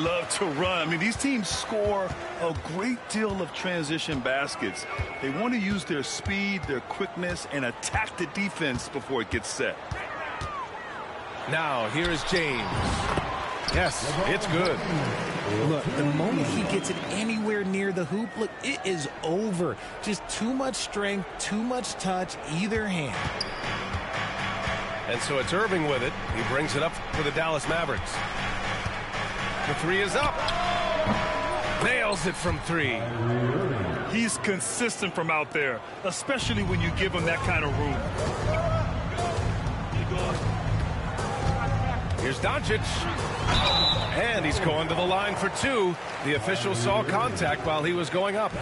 love to run. I mean, these teams score a great deal of transition baskets. They want to use their speed, their quickness, and attack the defense before it gets set. Now, here's James. Yes, it's good. Look, the moment he gets it anywhere near the hoop, look, it is over. Just too much strength, too much touch, either hand. And so it's Irving with it. He brings it up for the Dallas Mavericks. The three is up. Nails it from three. He's consistent from out there, especially when you give him that kind of room. Here's Doncic. And he's going to the line for two. The official saw contact while he was going up.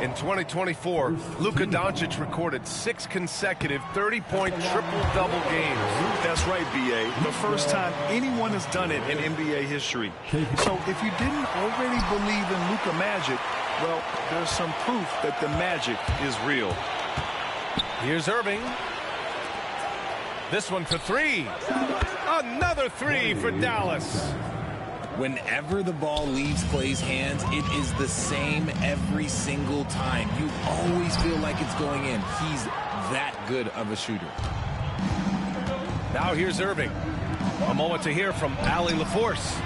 In 2024, Luka Doncic recorded 6 consecutive 30-point triple-double games. That's right, B.A. The first time anyone has done it in NBA history. So if you didn't already believe in Luka Magic, well, there's some proof that the magic is real. Here's Irving. This one for three. Another three for Dallas. Whenever the ball leaves Klay's hands, it is the same every single time. You always feel like it's going in. He's that good of a shooter. Now here's Irving. A moment to hear from Allie LaForce.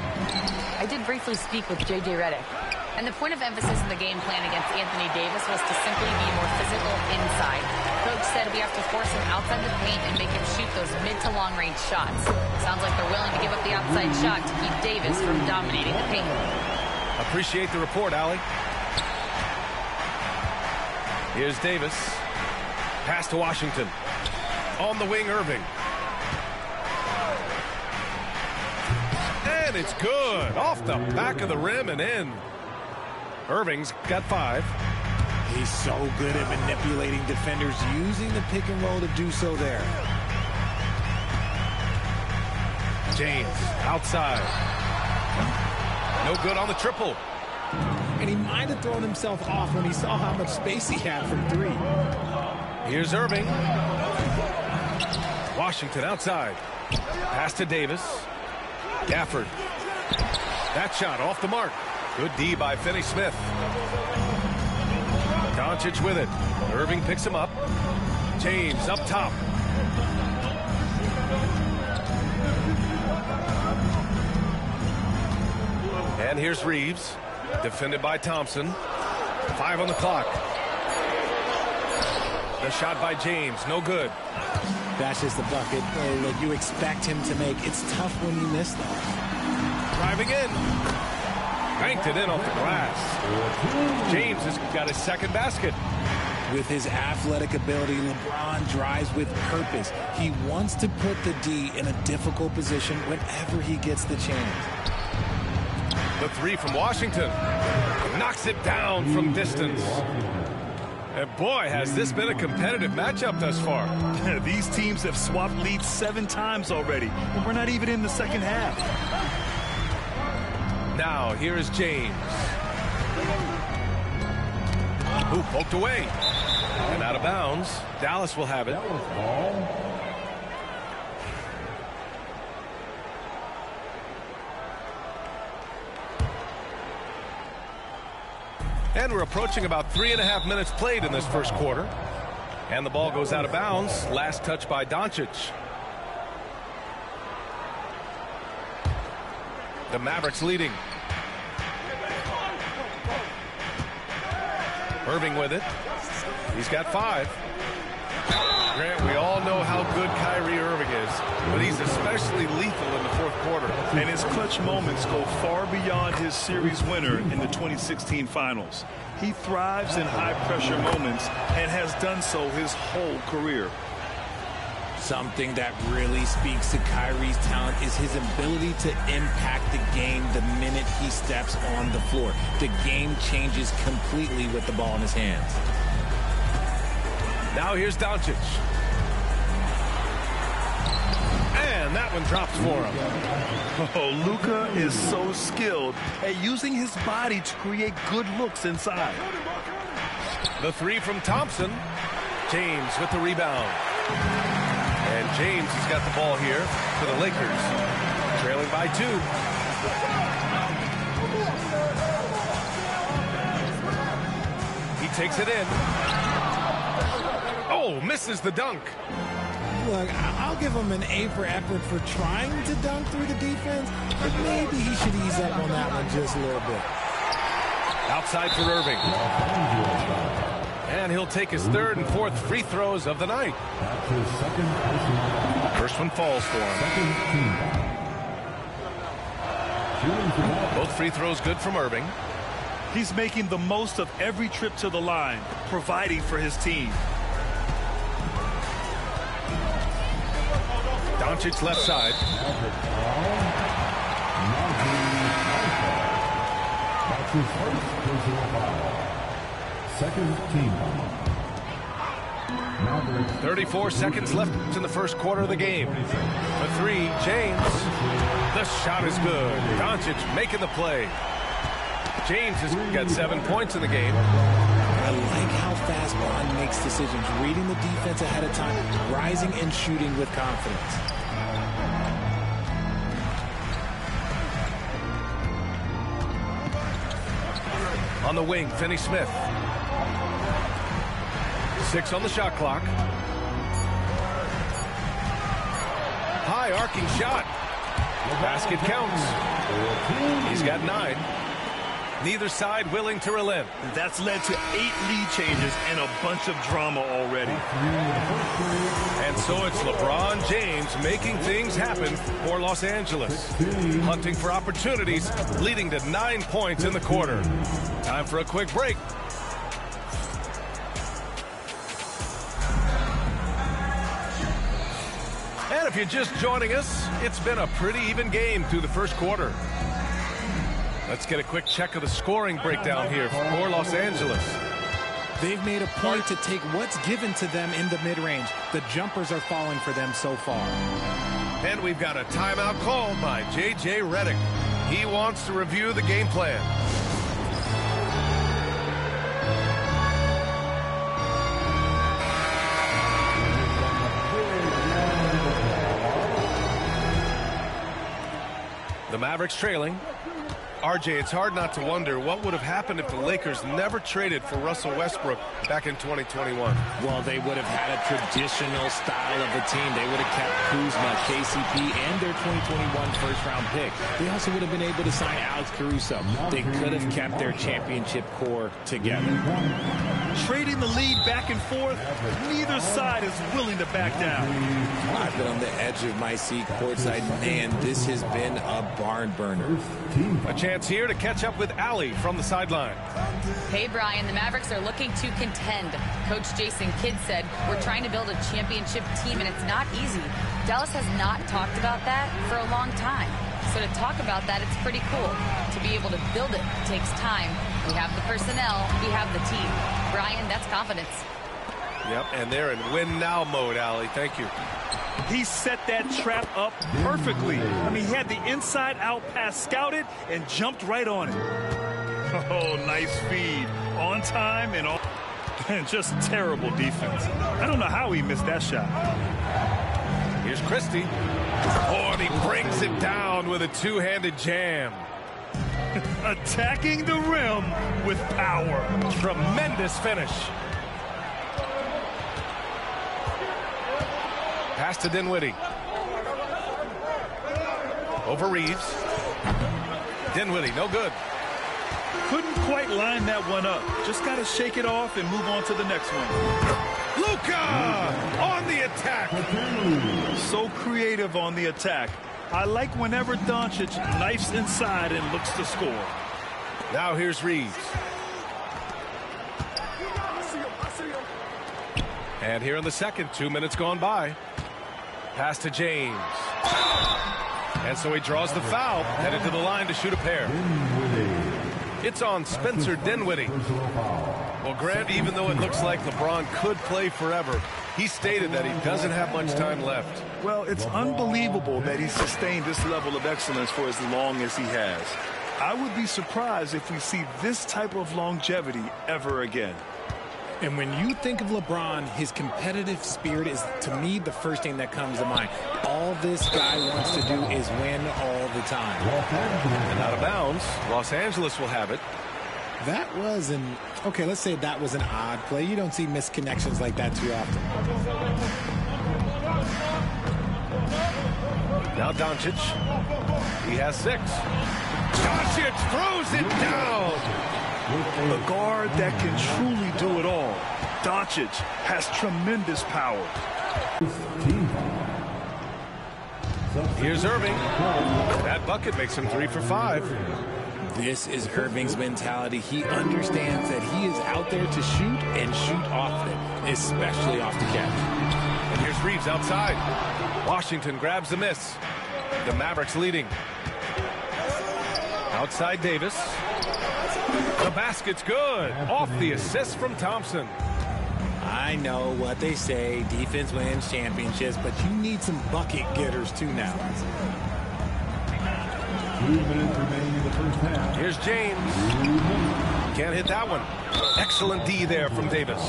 I did briefly speak with J.J. Redick, and the point of emphasis in the game plan against Anthony Davis was to simply be more physical inside. Coach said we have to force him outside the paint and make him shoot those mid to long range shots. Sounds like they're willing to give up the outside shot to keep Davis from dominating the paint. Appreciate the report, Allie. Here's Davis. Pass to Washington. On the wing, Irving. And it's good. Off the back of the rim and in. Irving's got 5. He's so good at manipulating defenders, using the pick and roll to do so there. James outside. No good on the triple. And he might have thrown himself off when he saw how much space he had from 3. Here's Irving. Washington outside. Pass to Davis. Gafford. That shot off the mark. Good D by Finney-Smith. Doncic with it. Irving picks him up. James up top. And here's Reeves. Defended by Thompson. 5 on the clock. The shot by James. No good. That's just the bucket that you expect him to make. It's tough when you miss that. Driving in. Banked it in off the glass. James has got his second basket. With his athletic ability, LeBron drives with purpose. He wants to put the D in a difficult position whenever he gets the chance. The three from Washington. Knocks it down from distance. And boy, has this been a competitive matchup thus far. These teams have swapped leads 7 times already, and we're not even in the second half. Now, here is James. Who poked away. And out of bounds. Dallas will have it. And we're approaching about 3.5 minutes played in this first quarter. And the ball goes out of bounds. Last touch by Doncic. The Mavericks leading. Irving with it. He's got 5. Grant, we all know how good Kyrie Irving is, but he's especially lethal in the fourth quarter. And his clutch moments go far beyond his series winner in the 2016 finals. He thrives in high-pressure moments and has done so his whole career. Something that really speaks to Kyrie's talent is his ability to impact the game the minute he steps on the floor. The game changes completely with the ball in his hands. Now here's Doncic. And that one drops for him. Oh, Luka is so skilled at using his body to create good looks inside. The three from Thompson. James with the rebound. And James has got the ball here for the Lakers. Trailing by 2. He takes it in. Oh, misses the dunk. Look, I'll give him an A for effort for trying to dunk through the defense, but maybe he should ease up on that one just a little bit. Outside for Irving. And he'll take his third and fourth free throws of the night. First one falls for him. Both free throws good from Irving. He's making the most of every trip to the line, providing for his team. Doncic left side. That's his first personal foul. Second team foul. 34 seconds left in the first quarter of the game. The three, James. The shot is good. Doncic making the play. James has got 7 points in the game. I like how fast Bond makes decisions, reading the defense ahead of time, rising and shooting with confidence. On the wing, Finney Smith. 6 on the shot clock. High arcing shot. Basket counts. He's got 9. Neither side willing to relent. That's led to 8 lead changes and a bunch of drama already. And so it's LeBron James making things happen for Los Angeles. Hunting for opportunities, leading to 9 points in the quarter. Time for a quick break. And if you're just joining us, it's been a pretty even game through the first quarter. Let's get a quick check of the scoring breakdown here for Los Angeles. They've made a point to take what's given to them in the mid-range. The jumpers are falling for them so far. And we've got a timeout called by J.J. Redick. He wants to review the game plan. The Mavericks trailing. RJ, it's hard not to wonder what would have happened if the Lakers never traded for Russell Westbrook back in 2021. Well, they would have had a traditional style of a team. They would have kept Kuzma, KCP, and their 2021 first-round pick. They also would have been able to sign Alex Caruso. They could have kept their championship core together. Trading the lead back and forth, neither side is willing to back down. I've been on the edge of my seat courtside. Man, this has been a barn burner. A chance here to catch up with Allie from the sideline. Hey, Brian, the Mavericks are looking to contend. Coach Jason Kidd said, we're trying to build a championship team, and it's not easy. Dallas has not talked about that for a long time. So to talk about that, it's pretty cool. To be able to build it takes time. We have the personnel, we have the team. Brian, that's confidence. Yep, and they're in win-now mode, Allie. Thank you. He set that trap up perfectly. I mean, he had the inside-out pass scouted and jumped right on it. Oh, nice feed. On time and on. And just terrible defense. I don't know how he missed that shot. Here's Christie. Oh, and he brings it down with a two-handed jam. Attacking the rim with power. Tremendous finish. Pass to Dinwiddie. Over Reeves. Dinwiddie, no good. Couldn't quite line that one up. Just got to shake it off and move on to the next one. Luka on the attack. So creative on the attack. I like whenever Doncic knifes inside and looks to score. Now here's Reeves. And here in the second, 2 minutes gone by. Pass to James. And so he draws the foul, headed to the line to shoot a pair. It's on Spencer Dinwiddie. Well, Grant, even though it looks like LeBron could play forever, he stated that he doesn't have much time left. Well, it's unbelievable that he's sustained this level of excellence for as long as he has. I would be surprised if we see this type of longevity ever again. And when you think of LeBron, his competitive spirit is, to me, the first thing that comes to mind. All this guy wants to do is win all the time. And out of bounds, Los Angeles will have it. That was okay, let's say that was an odd play. You don't see missed connections like that too often. Now Doncic. He has 6. Doncic throws it down. A guard that can truly do it all. Doncic has tremendous power. Here's Irving. That bucket makes him 3 for 5. This is Irving's mentality. He understands that he is out there to shoot and shoot often, especially off the catch. And here's Reeves outside. Washington grabs the miss. The Mavericks leading. Outside Davis. The basket's good. Off the assist from Thompson. I know what they say, defense wins championships, but you need some bucket getters too now. 2 minutes remaining in the first half. Here's James. Can't hit that one. Excellent D there from Davis.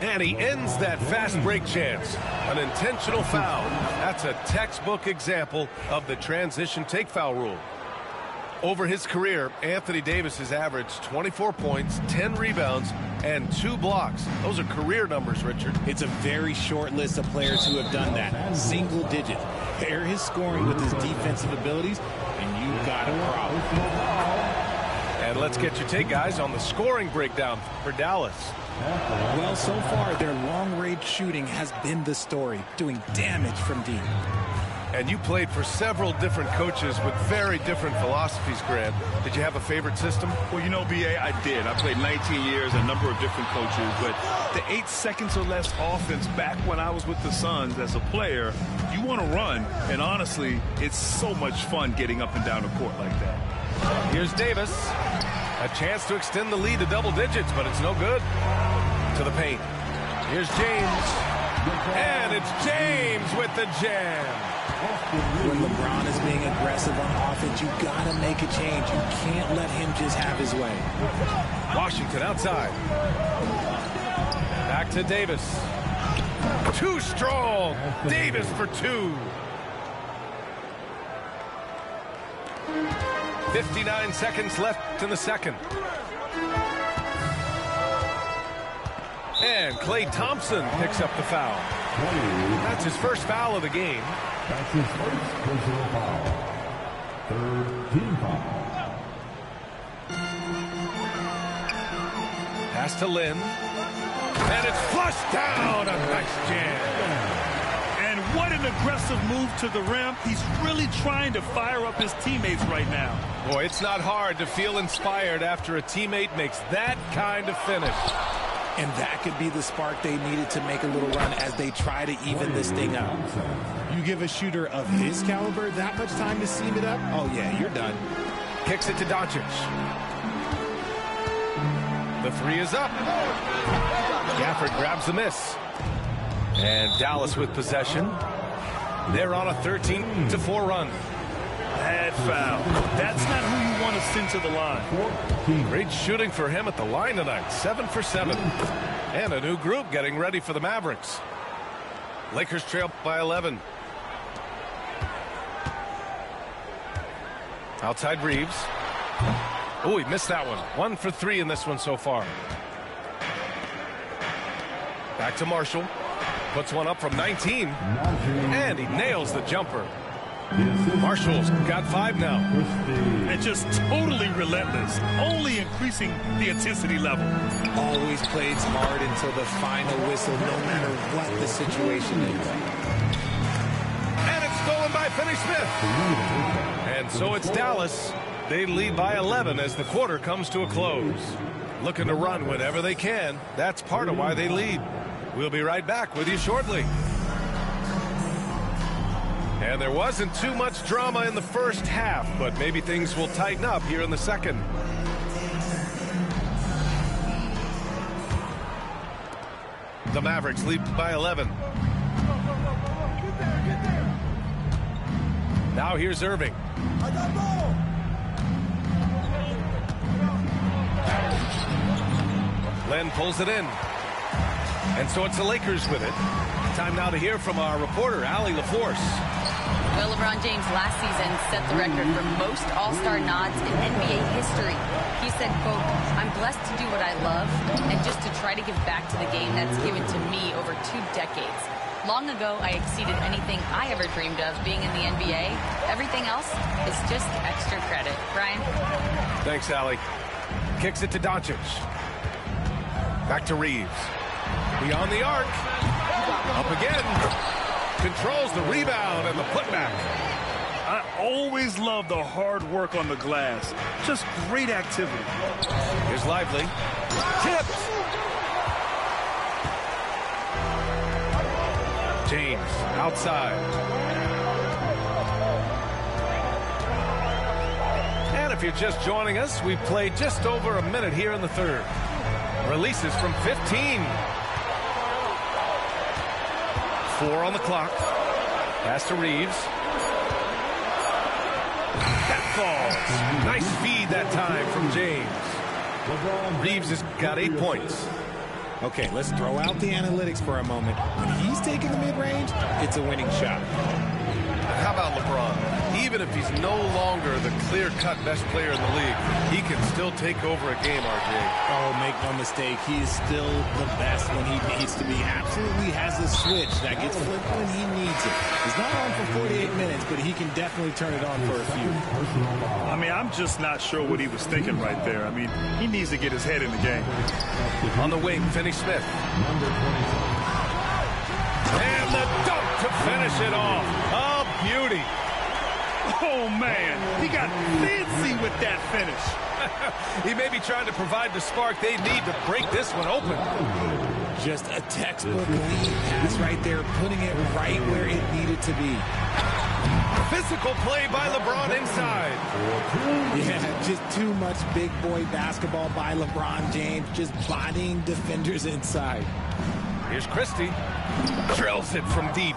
And he ends that fast break chance. An intentional foul. That's a textbook example of the transition take foul rule. Over his career, Anthony Davis has averaged 24 points, 10 rebounds, and 2 blocks. Those are career numbers, Richard. It's a very short list of players who have done that. Single digit. Pair his scoring with his defensive abilities, and you've got a problem. And let's get your take, guys, on the scoring breakdown for Dallas. Well, so far, their long-range shooting has been the story, doing damage from deep. And you played for several different coaches with very different philosophies, Grant. Did you have a favorite system? Well, you know, B.A., I did. I played 19 years, a number of different coaches, but the 8 seconds or less offense back when I was with the Suns as a player, you want to run, and honestly, it's so much fun getting up and down the court like that. Here's Davis. A chance to extend the lead to double digits, but it's no good. To the paint. Here's James. And it's James with the jam. When LeBron is being aggressive on offense, you got to make a change. You can't let him just have his way. Washington outside. Back to Davis. Too strong. Davis for 2. 59 seconds left in the second. And Klay Thompson picks up the foul. That's his first foul of the game. That's his first personal foul. 3rd team foul. Pass to Lynn. And it's flushed down. A nice jam. And what an aggressive move to the rim. He's really trying to fire up his teammates right now. Boy, it's not hard to feel inspired after a teammate makes that kind of finish. And that could be the spark they needed to make a little run as they try to even this thing up. You give a shooter of his caliber that much time to seam it up, oh yeah, you're done. Kicks it to Doncic. The 3 is up. Gafford grabs the miss. And Dallas with possession. They're on a 13-4 run. Bad foul. That's not who you want to send to the line. Great shooting for him at the line tonight. 7 for 7. And a new group getting ready for the Mavericks. Lakers trail by 11. Outside Reeves. Oh, he missed that one. 1 for 3 in this one so far. Back to Marshall. Puts one up from 19. And he nails the jumper. Marshall's got 5 now. And just totally relentless, only increasing the intensity level. Always plays hard until the final whistle, no matter what the situation is. And it's stolen by Finney-Smith. And so it's Dallas. They lead by 11 as the quarter comes to a close. Looking to run whenever they can. That's part of why they lead. We'll be right back with you shortly. And there wasn't too much drama in the first half, but maybe things will tighten up here in the second. The Mavericks lead by 11. Now here's Irving. Len pulls it in. And so it's the Lakers with it. Time now to hear from our reporter, Allie LaForce. Well, LeBron James last season set the record for most All-Star nods in NBA history. He said, quote, "I'm blessed to do what I love and just to try to give back to the game that's given to me over 2 decades. Long ago, I exceeded anything I ever dreamed of being in the NBA. Everything else is just extra credit." Brian? Thanks, Allie. Kicks it to Doncic. Back to Reeves. Beyond the arc. Up again. Controls the rebound and the putback. I always love the hard work on the glass. Just great activity. Here's Lively. Tipped. James outside. And if you're just joining us, we played just over a minute here in the third. Releases from 15. 4 on the clock. Pass to Reeves. That falls. Nice feed that time from James. Reeves has got 8 points. Okay, let's throw out the analytics for a moment. When he's taking the mid-range, it's a winning shot. How about LeBron? Even if he's no longer the clear-cut best player in the league, he can still take over a game, RJ. Oh, make no mistake, he is still the best when he needs to be. Absolutely has a switch that gets flipped when he needs it. He's not on for 48 minutes, but he can definitely turn it on for a few. I mean, I'm just not sure what he was thinking right there. I mean, he needs to get his head in the game. On the wing, Finney-Smith. And the dunk to finish it off. A beauty. Oh, man, he got fancy with that finish. He may be trying to provide the spark they need to break this one open. Just a textbook lead pass right there, putting it right where it needed to be. Physical play by LeBron inside. Yeah, just too much big boy basketball by LeBron James, just bodying defenders inside. Here's Christie. Drills it from deep.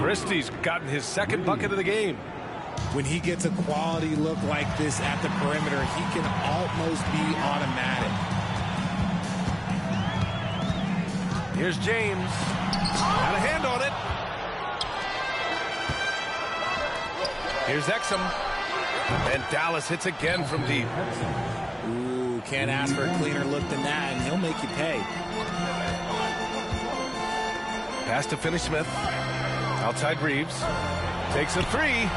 Christie's gotten his second bucket of the game. When he gets a quality look like this at the perimeter, he can almost be automatic. Here's James. Got a hand on it. Here's Exum. And Dallas hits again from deep. Ooh, can't ask for a cleaner look than that, and he'll make you pay. Pass to Finney-Smith. Outside Reeves. Takes a 3.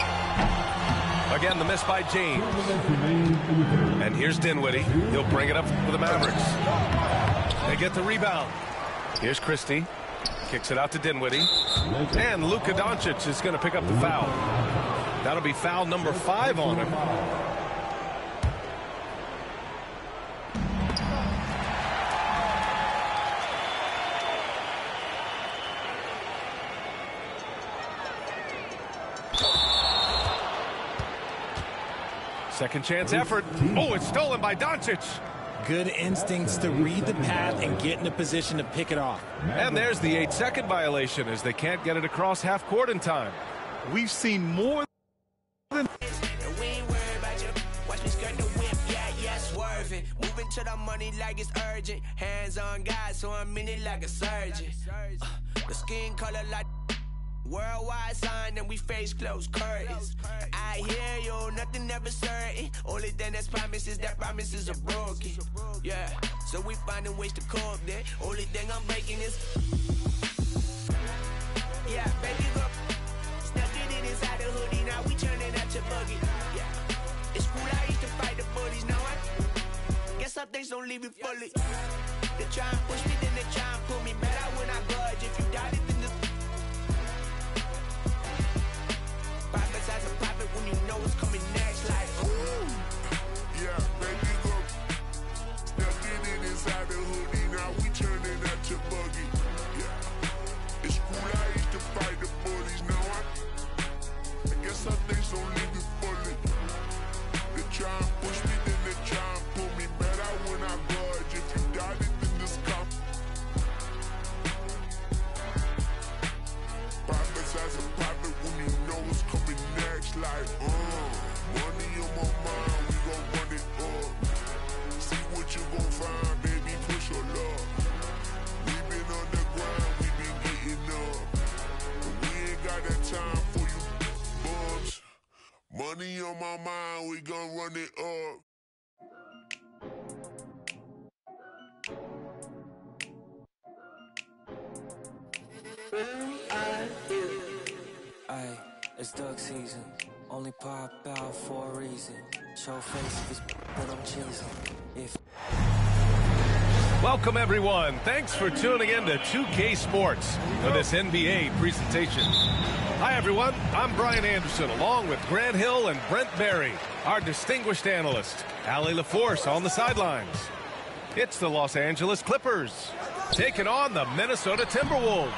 Again, the miss by James. And here's Dinwiddie. He'll bring it up for the Mavericks. They get the rebound. Here's Christie. Kicks it out to Dinwiddie. And Luka Doncic is going to pick up the foul. That'll be foul number 5 on him. Second chance effort. Oh, it's stolen by Doncic. Good instincts to read the path and get in a position to pick it off. And there's the 8-second violation as they can't get it across half court in time. We've seen more than... Moving to the money like it's urgent. Hands on God, so I'm in it like a surgeon. The skin color like worldwide sign, and we face closed curtains. I hear you, nothing ever certain. Only thing that's promised is that promises are broken. Yeah, so we finding ways to cope that. Only thing I'm making is yeah, baby girl. Stuck it inside the hoodie, now we turning out your buggy. Yeah, it's cool, I used to fight the bullies, now guess some things don't leave me fully. They try and push me, then they try and pull me better when I budge. If you doubt it, then the profits as a profit when you know it's coming next. Like, ooh. Yeah, baby, go. Stuck it inside the hoodie, now we turning out your buggy. Yeah, it's cool, I used to fight the bullies, now I guess some things don't leave me fully. They try and push me, then they try and pull me better when I budge. If you doubt it, then this come. Profits as a profit when you know it's coming next. Like, run it up. Aye, it's duck season. Only pop out for a reason. Show face if it's that I'm cheesing. If Welcome, everyone. Thanks for tuning in to 2K Sports for this NBA presentation. Hi, everyone. I'm Brian Anderson, along with Grant Hill and Brent Barry, our distinguished analyst. Allie LaForce on the sidelines. It's the Los Angeles Clippers taking on the Minnesota Timberwolves.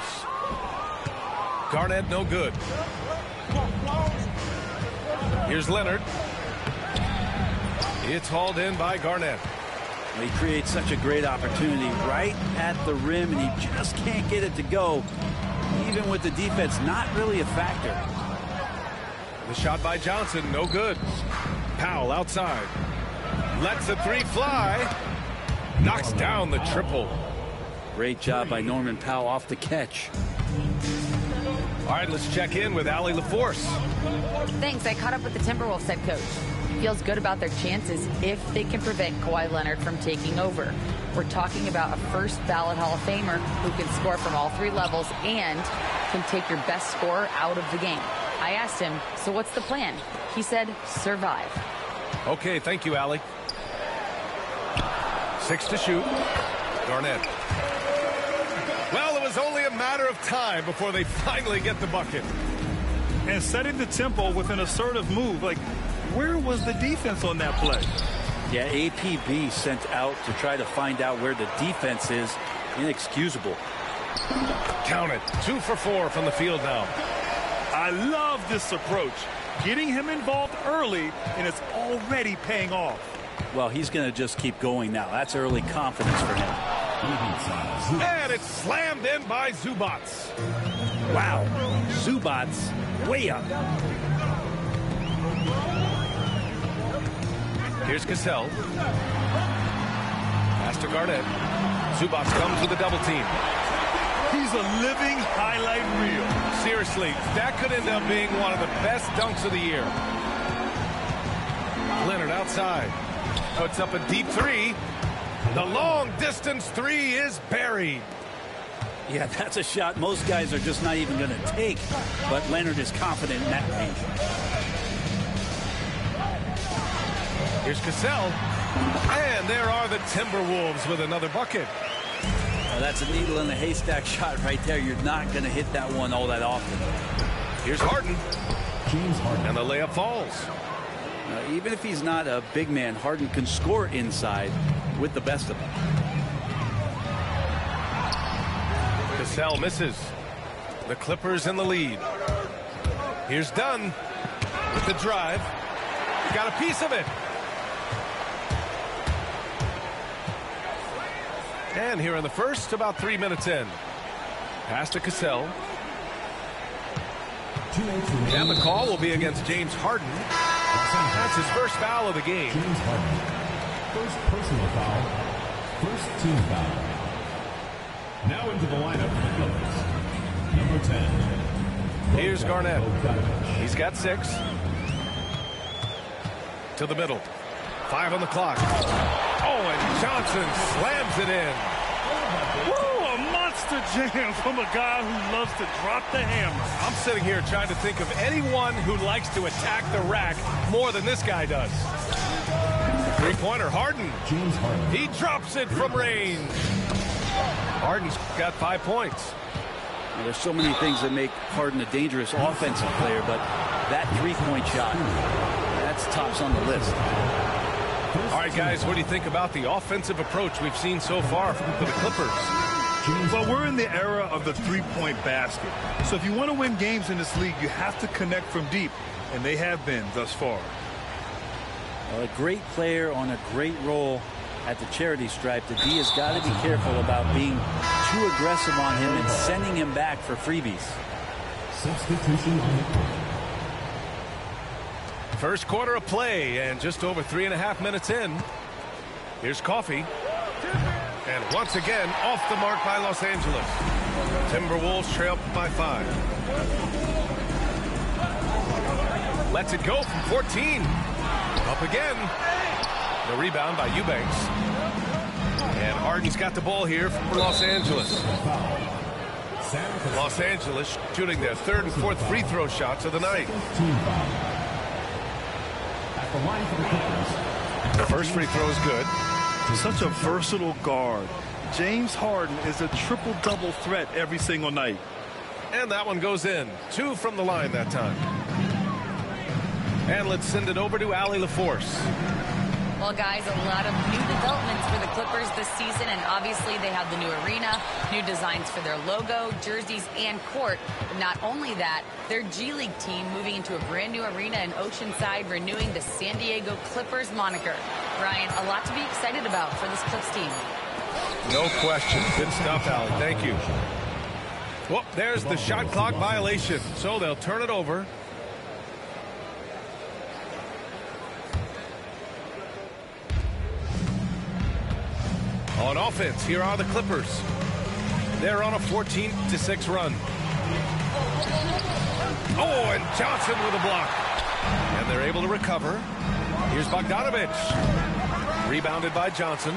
Garnett no good. Here's Leonard. It's hauled in by Garnett. He creates such a great opportunity right at the rim, and he just can't get it to go, even with the defense not really a factor. The shot by Johnson, no good. Powell outside. Lets the three fly. Knocks down the triple. Great job by Norman Powell off the catch. All right, let's check in with Allie LaForce. Thanks. I caught up with the Timberwolves head coach. He feels good about their chances if they can prevent Kawhi Leonard from taking over. We're talking about a first ballot Hall of Famer who can score from all three levels and can take your best scorer out of the game. I asked him, so what's the plan? He said, survive. Okay, thank you, Allie. 6 to shoot. Garnett. Well, it was only a matter of time before they finally get the bucket. And setting the tempo with an assertive move. Like, where was the defense on that play? Yeah, APB sent out to try to find out where the defense is. Inexcusable. Count it. 2 for 4 from the field now. I love this approach. Getting him involved early, and it's already paying off. Well, he's going to just keep going now. That's early confidence for him. And it's slammed in by Zubac. Wow. Zubac way up. Here's Cassell. Pass to Garnett. Zubac comes with a double team. He's a living highlight reel. Seriously, that could end up being one of the best dunks of the year. Leonard outside. Puts up a deep three. The long-distance three is buried. Yeah, that's a shot most guys are just not even going to take, but Leonard is confident in that range. Here's Cassell. And there are the Timberwolves with another bucket. Well, that's a needle in a haystack shot right there. You're not going to hit that one all that often. Here's Harden. James Harden. And the layup falls. Even if he's not a big man, Harden can score inside with the best of them. Cassell misses. The Clippers in the lead. Here's Dunn with the drive. Got a piece of it. And here in the first, about 3 minutes in. Pass to Cassell. And the call will be against James Harden. That's his first foul of the game. James Harden. First personal foul. First team foul. Now into the lineup for the Clippers. Number 10. Here's Garnett. He's got 6. To the middle. 5 on the clock. Oh, and Johnson slams it in. Woo, a monster jam from a guy who loves to drop the hammer. I'm sitting here trying to think of anyone who likes to attack the rack more than this guy does. Three-pointer, Harden. James Harden. He drops it from range. Harden's got 5 points. Well, there's so many things that make Harden a dangerous offensive player, but that three-point shot, that's tops on the list. All right, guys, what do you think about the offensive approach we've seen so far for the Clippers? Well, we're in the era of the three-point basket. So if you want to win games in this league, you have to connect from deep, and they have been thus far. Well, a great player on a great role at the charity stripe. The D has got to be careful about being too aggressive on him and sending him back for freebies. Substitution on the court. First quarter of play, and just over 3.5 minutes in. Here's Coffey. And once again, off the mark by Los Angeles. Timberwolves trail by 5. Lets it go from 14. Up again. The rebound by Eubanks. And Harden's got the ball here for Los Angeles. Los Angeles shooting their third and fourth free throw shots of the night. The first free throw is good. Such a versatile guard. James Harden is a triple-double threat every single night. And that one goes in. 2 from the line that time. And let's send it over to Allie LaForce. Well, guys, a lot of new developments for the Clippers this season, and obviously they have the new arena, new designs for their logo, jerseys, and court. But not only that, their G League team moving into a brand new arena in Oceanside, renewing the San Diego Clippers moniker. Brian, a lot to be excited about for this Clips team. No question. Good stuff, Allie. Thank you. Well, there's the shot clock violation, so they'll turn it over. On offense, here are the Clippers. They're on a 14-6 run. Oh, and Johnson with a block. And they're able to recover. Here's Bogdanovic. Rebounded by Johnson.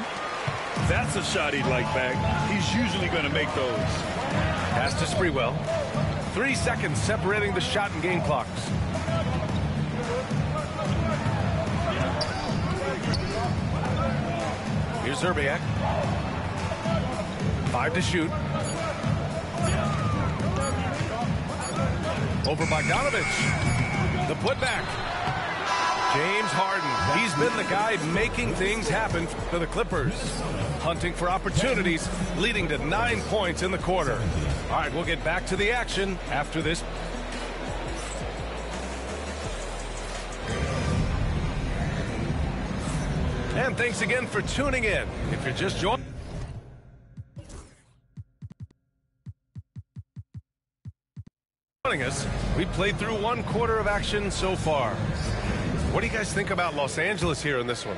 That's a shot he'd like back. He's usually going to make those. Pass to Sprewell. 3 seconds separating the shot and game clocks. Here's Zerbiak. 5 to shoot. Over Bogdanovic. The putback. James Harden. He's been the guy making things happen for the Clippers. Hunting for opportunities, leading to 9 points in the quarter. All right, we'll get back to the action after this. And thanks again for tuning in. If you're just joining us, we played through 1 quarter of action so far. What do you guys think about Los Angeles here in this one?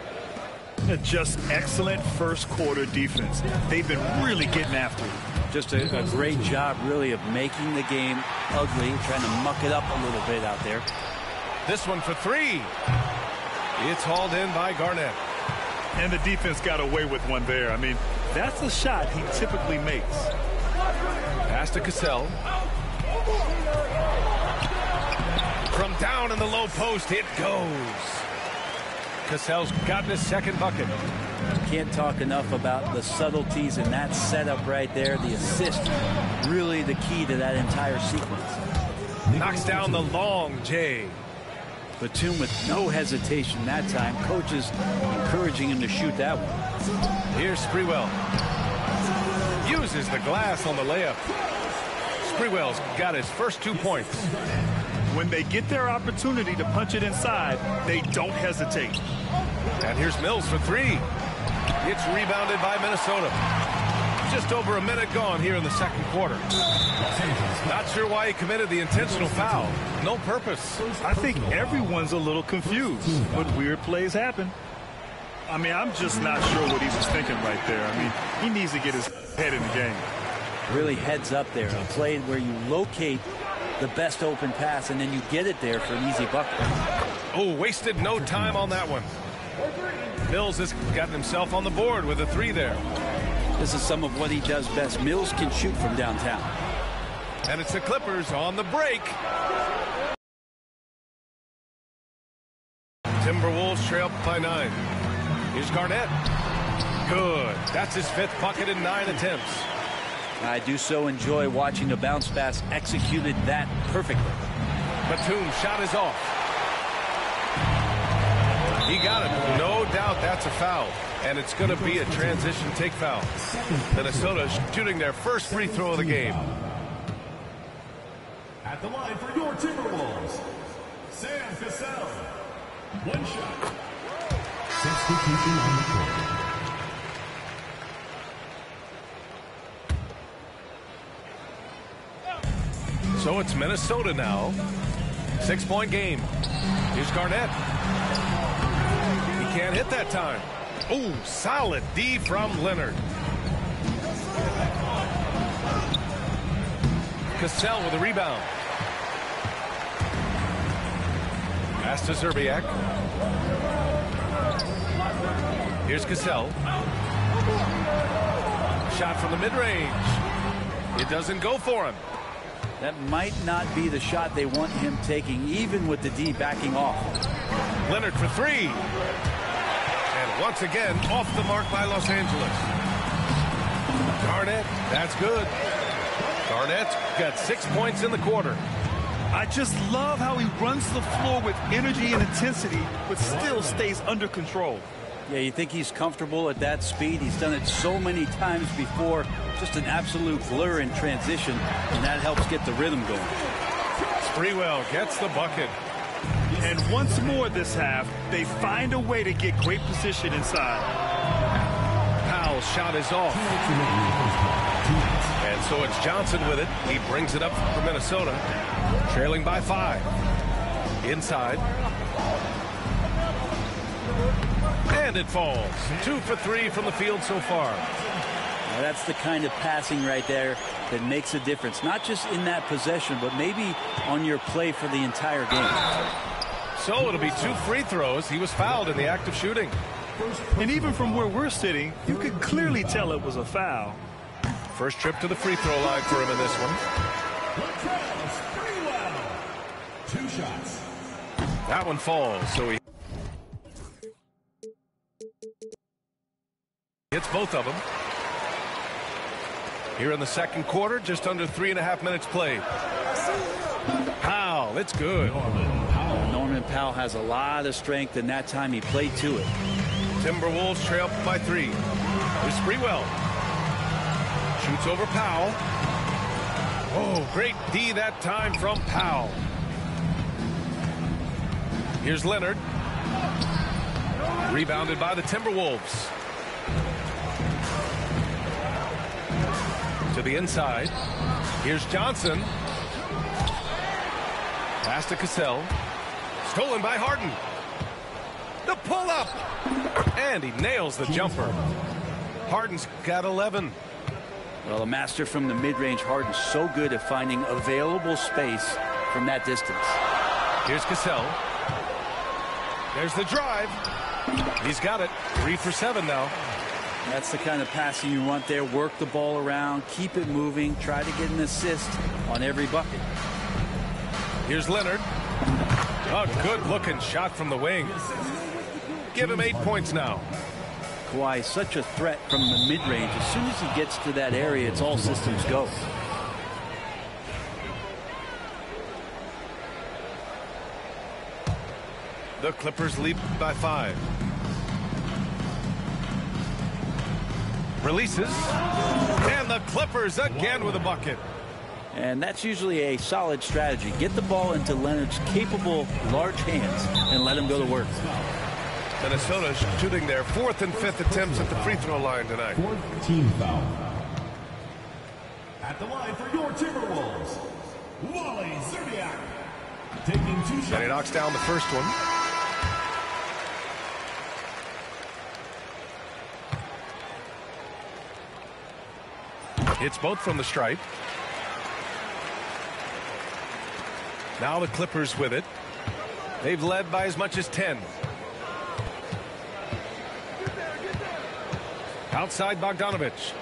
Just excellent first quarter defense. They've been really getting after it. Just a great job, really, of making the game ugly, trying to muck it up a little bit out there. This one for 3. It's hauled in by Garnett. And the defense got away with one there. I mean, that's a shot he typically makes. Pass to Cassell. From down in the low post, it goes. Cassell's gotten his second bucket. Can't talk enough about the subtleties in that setup right there. The assist, really the key to that entire sequence. Knocks down the long J. Batum with no hesitation that time. Coaches encouraging him to shoot that one. Here's Sprewell. Uses the glass on the layup. Sprewell's got his first 2 points. When they get their opportunity to punch it inside, they don't hesitate. And here's Mills for 3. It's rebounded by Minnesota. Just over a minute gone here in the second quarter. Not sure why he committed the intentional foul. No purpose. I think everyone's a little confused, but weird plays happen. I mean, I'm just not sure what he was thinking right there. I mean, he needs to get his head in the game. Really heads up there. A play where you locate the best open pass and then you get it there for an easy bucket. Oh, wasted no time on that one. Mills has gotten himself on the board with a 3 there. This is some of what he does best. Mills can shoot from downtown. And it's the Clippers on the break. Timberwolves trail by 9. Here's Garnett. Good. That's his 5th bucket in 9 attempts. I do so enjoy watching the bounce pass executed that perfectly. Batum shot is off. He got it. No doubt that's a foul. And it's going to be a transition take foul. Minnesota shooting their first free throw of the game. At the line for your Timberwolves, Sam Cassell. 1 shot. Substitution on the court. So it's Minnesota now. 6-point game. Here's Garnett. He can't hit that time. Oh, solid D from Leonard. Cassell with a rebound. Pass to Zerbiak. Here's Cassell. Shot from the mid-range. It doesn't go for him. That might not be the shot they want him taking, even with the D backing off. Leonard for three. And once again, off the mark by Los Angeles. Garnett, that's good. Garnett's got 6 points in the quarter. I just love how he runs the floor with energy and intensity, but still stays under control. Yeah, you think he's comfortable at that speed? He's done it so many times before. Just an absolute blur in transition, and that helps get the rhythm going. Sprewell gets the bucket. And once more this half, they find a way to get great position inside. Powell's shot is off. And so it's Johnson with it. He brings it up for Minnesota, trailing by 5. Inside. And it falls. 2 for 3 from the field so far. Now that's the kind of passing right there that makes a difference, not just in that possession, but maybe on your play for the entire game. So it'll be 2 free throws. He was fouled in the act of shooting. And even from where we're sitting, you could clearly tell it was a foul. First trip to the free throw line for him in this one. 2 shots. That one falls, so he hits both of them. Here in the second quarter, just under 3.5 minutes played. Powell, it's good. Norman Powell has a lot of strength, and that time he played to it. Timberwolves trail by 3. Here's Sprewell. Shoots over Powell. Oh, great D that time from Powell. Here's Leonard. Rebounded by the Timberwolves. To the inside. Here's Johnson. Pass to Cassell. Stolen by Harden. The pull-up. And he nails the jumper. Harden's got 11. Well, a master from the mid-range. Harden so good at finding available space from that distance. Here's Cassell. There's the drive. He's got it. 3 for 7 now. That's the kind of passing you want there. Work the ball around, keep it moving, try to get an assist on every bucket. Here's Leonard. A good-looking shot from the wing. Give him 8 points now. Kawhi, such a threat from the mid-range. As soon as he gets to that area, it's all systems go. The Clippers lead by 5. Releases. And the Clippers again with a bucket. And that's usually a solid strategy. Get the ball into Leonard's capable, large hands and let him go to work. Minnesota shooting their 4th and 5th attempts at the free throw line tonight. 4th team foul. At the line for your Timberwolves, Wally Szczerbiak. Taking 2 shots. And he knocks down the first one. Hits both from the stripe. Now the Clippers with it. They've led by as much as 10. Outside Bogdanovich.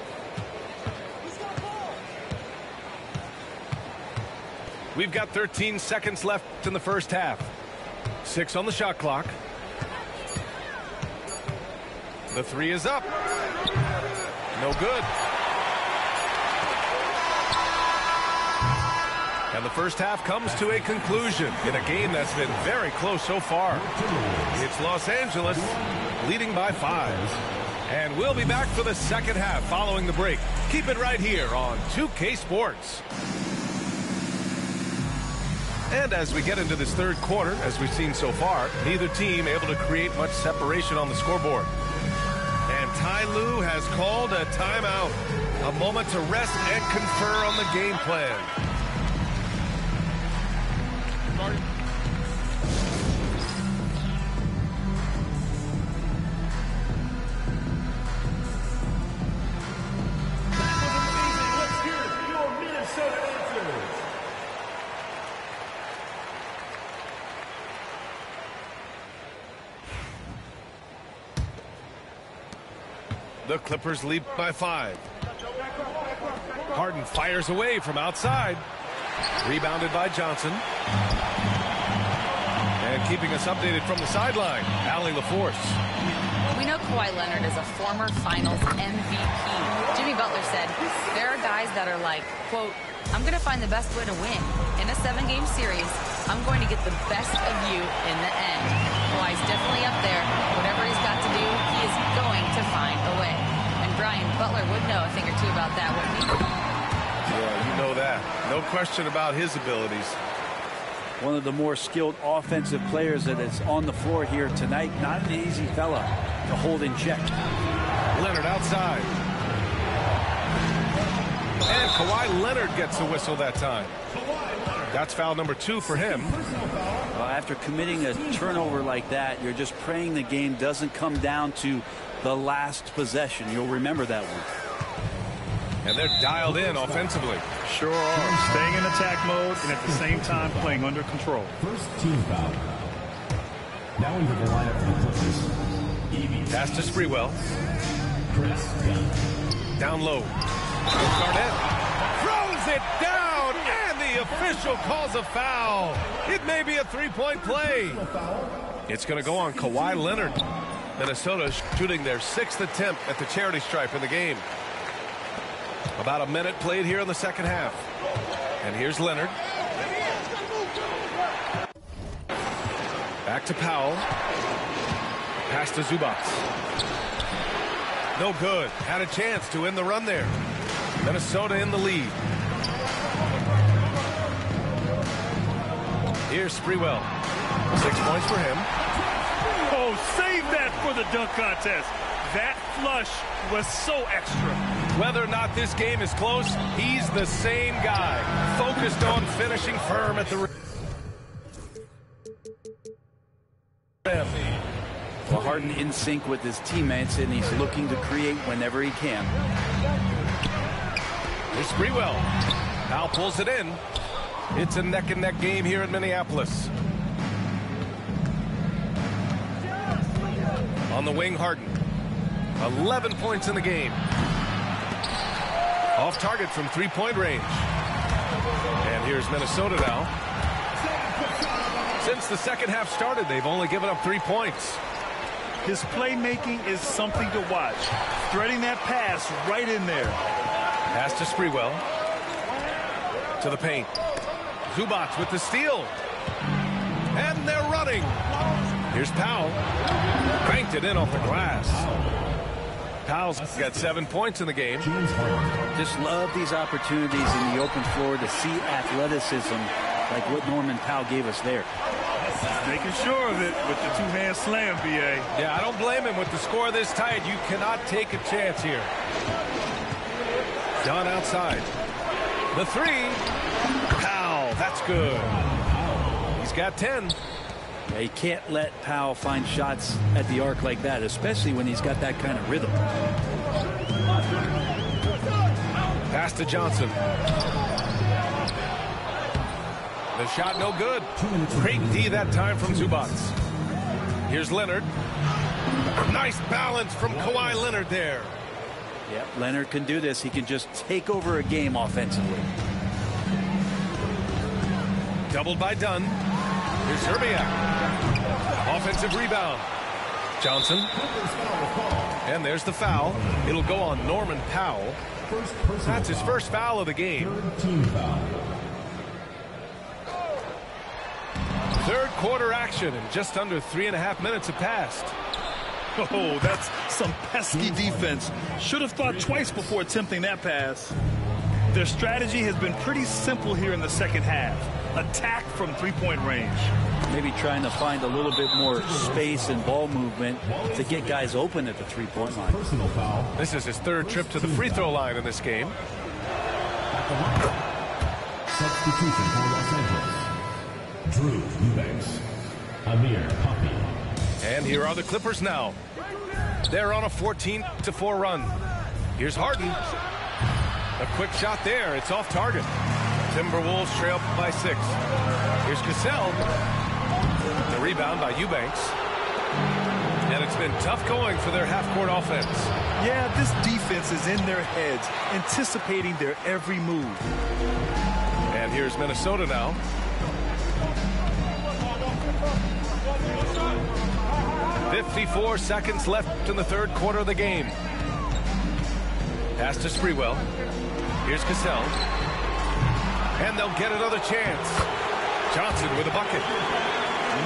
We've got 13 seconds left in the first half. 6 on the shot clock. The 3 is up. No good. And the first half comes to a conclusion in a game that's been very close so far. It's Los Angeles leading by 5. And we'll be back for the second half following the break. Keep it right here on 2K Sports. And as we get into this third quarter, as we've seen so far, neither team able to create much separation on the scoreboard. And Ty Lue has called a timeout. A moment to rest and confer on the game plan. The Clippers lead by 5. Harden fires away from outside. Rebounded by Johnson. And keeping us updated from the sideline, Allie LaForce. We know Kawhi Leonard is a former Finals MVP. Jimmy Butler said, there are guys that are like, quote, I'm going to find the best way to win. In a 7-game series, I'm going to get the best of you in the end. Kawhi's definitely up there. Whatever he's got to do, he is going to find a way. And Brian, Butler would know a thing or two about that, wouldn't he? Yeah, you know that. No question about his abilities. One of the more skilled offensive players that is on the floor here tonight. Not an easy fella to hold in check. Leonard outside. And Kawhi Leonard gets the whistle that time. That's foul number 2 for him. After committing a turnover like that, you're just praying the game doesn't come down to the last possession. You'll remember that one. And they're dialed in offensively. Sure are. Staying in attack mode and at the same time playing under control. First team foul. Now into the lineup for the Clippers. Pass to Sprewell. Down low. Garnett throws it down, and the official calls a foul. It may be a 3-point play. It's going to go on Kawhi Leonard. Minnesota shooting their 6th attempt at the charity stripe in the game. About a minute played here in the second half. And here's Leonard. Back to Powell. Pass to Zubac. No good. Had a chance to end the run there. Minnesota in the lead. Here's Sprewell. 6 points for him. Oh, save that for the dunk contest. That flush was so extra. Whether or not this game is close, he's the same guy. Focused on finishing firm at the rim. Well, Harden in sync with his teammates, and he's looking to create whenever he can. Here's Sprewell. Now pulls it in. It's a neck-and-neck game here in Minneapolis. On the wing, Harden. 11 points in the game. Off target from 3-point range. And here's Minnesota now. Since the second half started, they've only given up 3 points. His playmaking is something to watch. Threading that pass right in there. Pass to Sprewell. To the paint. Zubac with the steal. And they're running. Here's Powell. Cranked it in off the glass. Powell's got 7 points in the game. Just love these opportunities in the open floor to see athleticism like what Norman Powell gave us there. Making sure of it with the two-hand slam, B.A. Yeah, I don't blame him with the score this tight. You cannot take a chance here. Dunn outside. The 3. Powell, that's good. He's got 10. Yeah, you can't let Powell find shots at the arc like that, especially when he's got that kind of rhythm. Pass to Johnson. The shot no good. Great D that time from Zubac. Here's Leonard. Nice balance from Kawhi Leonard there. Yeah, Leonard can do this. He can just take over a game offensively. Doubled by Dunn. Here's Zerbiak. Offensive rebound. Johnson. And there's the foul. It'll go on Norman Powell. That's his first foul of the game. Third quarter action, and just under 3.5 minutes have passed. Oh, that's some pesky defense. Should have thought twice before attempting that pass. Their strategy has been pretty simple here in the second half. Attack from 3-point range. Maybe trying to find a little bit more space and ball movement to get guys open at the 3-point line. This is his third trip to the free throw line in this game. Substitution for Los Angeles. Drew Eubanks. Amir Poppy. And here are the Clippers now. They're on a 14-4 run. Here's Harden. A quick shot there. It's off target. Timberwolves trail by 6. Here's Cassell. The rebound by Eubanks. And it's been tough going for their half-court offense. Yeah, this defense is in their heads, anticipating their every move. And here's Minnesota now. "54 seconds left in the third quarter of the game." Pass to Sprewell. Here's Cassell. And they'll get another chance. Johnson with a bucket.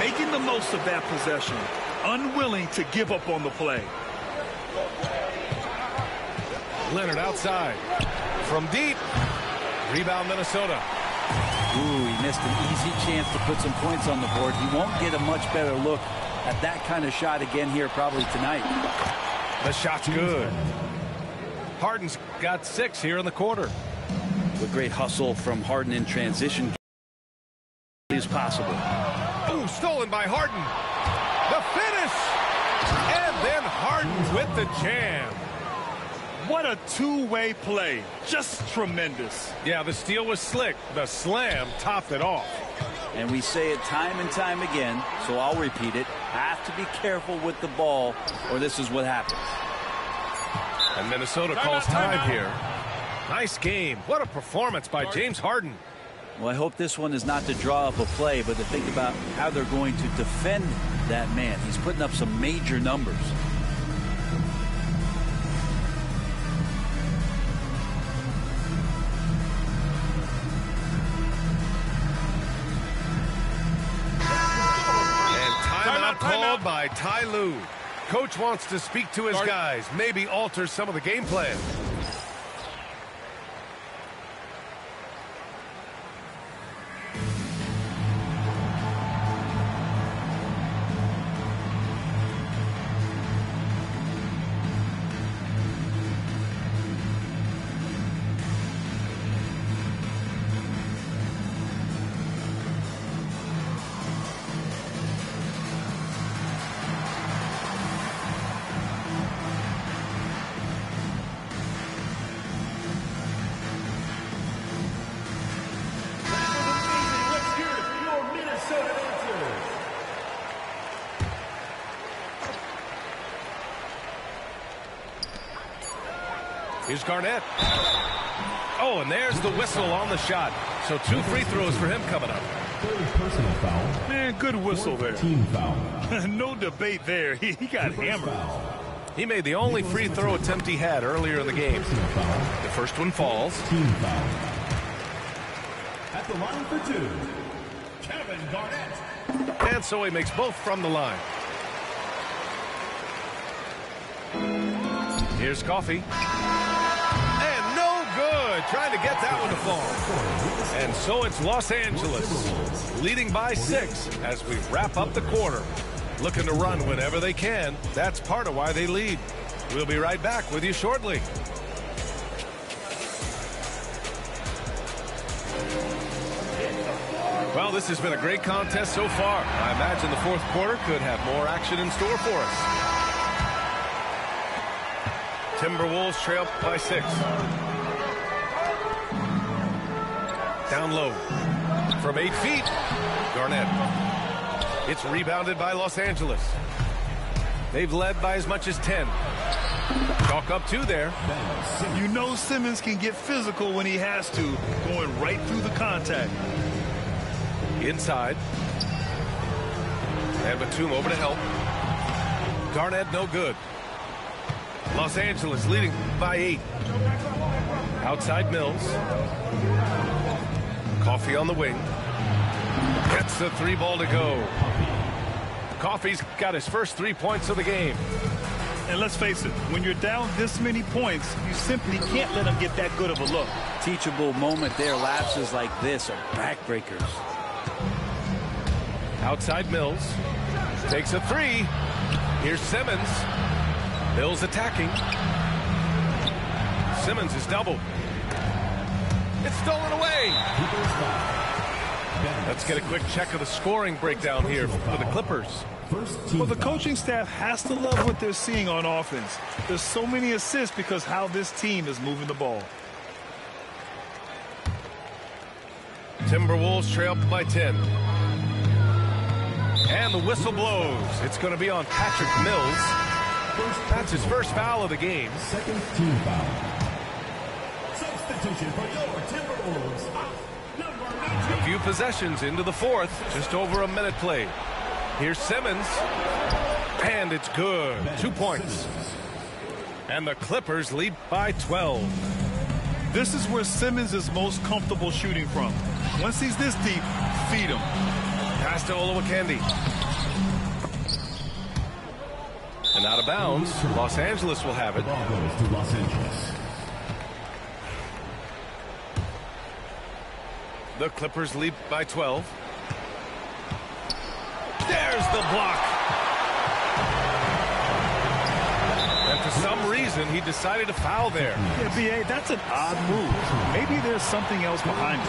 Making the most of that possession. Unwilling to give up on the play. Leonard outside. From deep. Rebound Minnesota. Ooh, he missed an easy chance to put some points on the board. He won't get a much better look at that kind of shot again here probably tonight. The shot's good. Harden's got 6 here in the quarter. A great hustle from Harden in transition is possible. Oh, stolen by Harden. The finish. And then Harden with the jam. What a two-way play. Just tremendous. Yeah, the steal was slick. The slam topped it off. And we say it time and time again, so I'll repeat it. Have to be careful with the ball, or this is what happens. And Minnesota calls time here. Nice game. What a performance by James Harden. Well, I hope this one is not to draw up a play, but to think about how they're going to defend that man. He's putting up some major numbers. And timeout called by Ty Lue. Coach wants to speak to his guys, maybe alter some of the game plan. Here's Garnett. Oh, and there's the whistle on the shot. So 2 free throws for him coming up. Personal foul. Man, good whistle there. Team foul. No debate there. He got hammered. He made the only free throw attempt he had earlier in the game. The first one falls. Team foul. At the line for 2, Kevin Garnett. And so he makes both from the line. Here's Coffey. And no good. Trying to get that one to fall. And so it's Los Angeles leading by 6 as we wrap up the quarter. Looking to run whenever they can. That's part of why they lead. We'll be right back with you shortly. Well, this has been a great contest so far. I imagine the fourth quarter could have more action in store for us. Timberwolves trail by 6. Down low. From 8 feet, Garnett. It's rebounded by Los Angeles. They've led by as much as 10. Chalk up 2 there. You know Simmons can get physical when he has to, going right through the contact. Inside. And Batum over to help. Garnett no good. Los Angeles leading by 8. Outside Mills. Coffey on the wing. Gets the 3 ball to go. Coffey's got his first 3 points of the game. And let's face it, when you're down this many points, you simply can't let them get that good of a look. Teachable moment there. Lapses like this are backbreakers. Outside Mills. Takes a 3. Here's Simmons. Mills attacking. Simmons is doubled. It's stolen away. Let's get a quick check of the scoring breakdown here for the Clippers. Well, the coaching staff has to love what they're seeing on offense. There's so many assists because how this team is moving the ball. Timberwolves trail by 10. And the whistle blows. It's going to be on Patrick Mills. That's his first foul of the game. Second team foul. Substitution for your Timberwolves. A few possessions into the fourth. Just over a minute played. Here's Simmons. And it's good. 2 points. And the Clippers lead by 12. This is where Simmons is most comfortable shooting from. Once he's this deep, feed him. Pass to Olowokandi. And out of bounds, Los Angeles will have it. Ball goes to Los Angeles. The Clippers lead by 12. There's the block. And for some reason, he decided to foul there. Yeah, B.A., that's an odd move. Maybe there's something else behind it.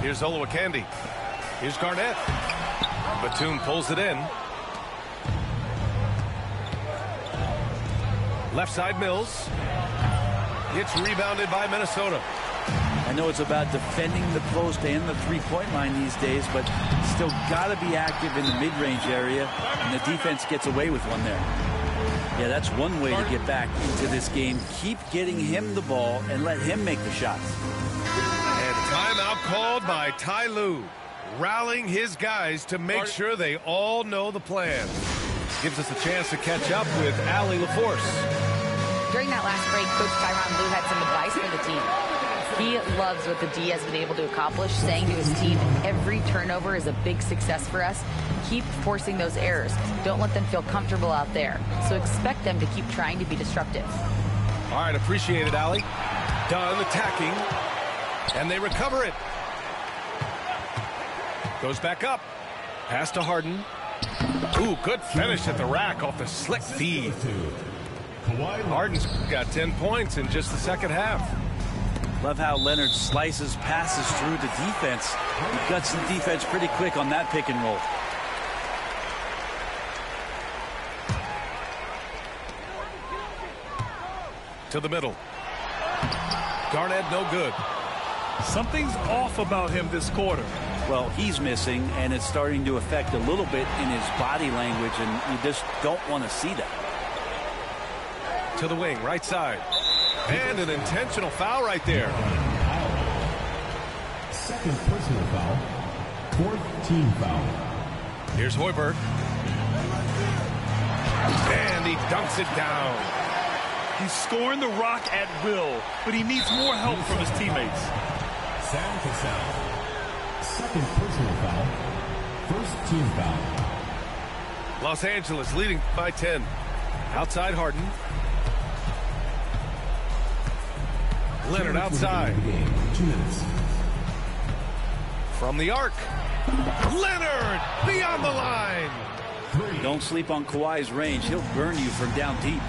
Here's Olowokandi. Here's Garnett. Batum pulls it in. Left side Mills. Gets rebounded by Minnesota. I know it's about defending the post and the three-point line these days, but still got to be active in the mid-range area, and the defense gets away with one there. Yeah, that's one way to get back into this game. Keep getting him the ball and let him make the shots. And timeout called by Ty Lue, rallying his guys to make sure they all know the plan. Gives us a chance to catch up with Allie LaForce. During that last break, Coach Tyronn Lue had some advice for the team. He loves what the D has been able to accomplish, saying to his team, every turnover is a big success for us. Keep forcing those errors. Don't let them feel comfortable out there. So expect them to keep trying to be disruptive. All right, appreciate it, Allie. Done attacking, and they recover it. Goes back up. Pass to Harden. Ooh, good finish at the rack off the slick feed. Harden's got 10 points in just the second half. Love how Leonard slices passes through the defense. He guts the defense pretty quick on that pick and roll. To the middle. Garnett no good. Something's off about him this quarter. Well, he's missing, and it's starting to affect a little bit in his body language, and you just don't want to see that. To the wing, right side. And an intentional foul right there. Second personal foul. Fourth team foul. Here's Hoiberg. And he dunks it down. He's scoring the rock at will, but he needs more help from his teammates. Sam Cassell. Second personal foul. First team foul. Los Angeles leading by 10. Outside Harden. Leonard outside. 2 minutes. From the arc. Leonard beyond the line. Don't sleep on Kawhi's range. He'll burn you from down deep.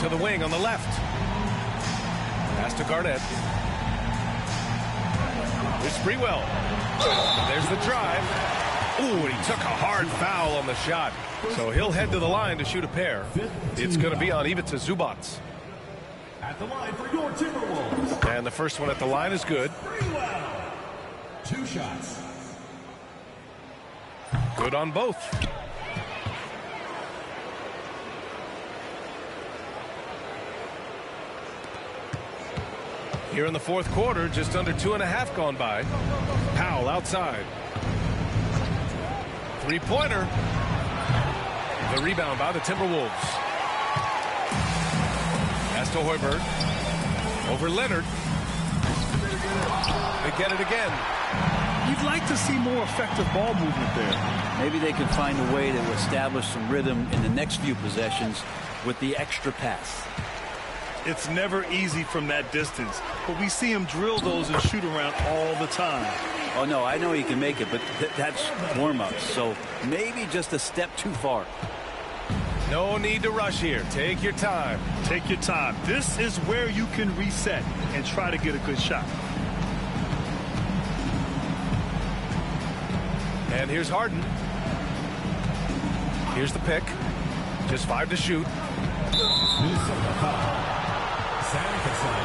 To the wing on the left. Pass to Garnett. Here's Sprewell. There's the drive. Ooh, and he took a hard foul on the shot. So he'll head to the line to shoot a pair. It's going to be on Ivica Zubac. At the line for your Timberwolves. And the first one at the line is good. 2 shots. Good on both. Here in the fourth quarter, just under 2.5 gone by. Powell outside. Three-pointer. The rebound by the Timberwolves. Pass to Hoiberg. Over Leonard. They get it again. You'd like to see more effective ball movement there. Maybe they can find a way to establish some rhythm in the next few possessions with the extra pass. It's never easy from that distance, but we see him drill those and shoot around all the time. Oh, no, I know he can make it, but that's warm-ups, so maybe just a step too far. No need to rush here. Take your time. Take your time. This is where you can reset and try to get a good shot. And here's Harden. Here's the pick. Just 5 to shoot. Minnesota foul. Sam Cassell.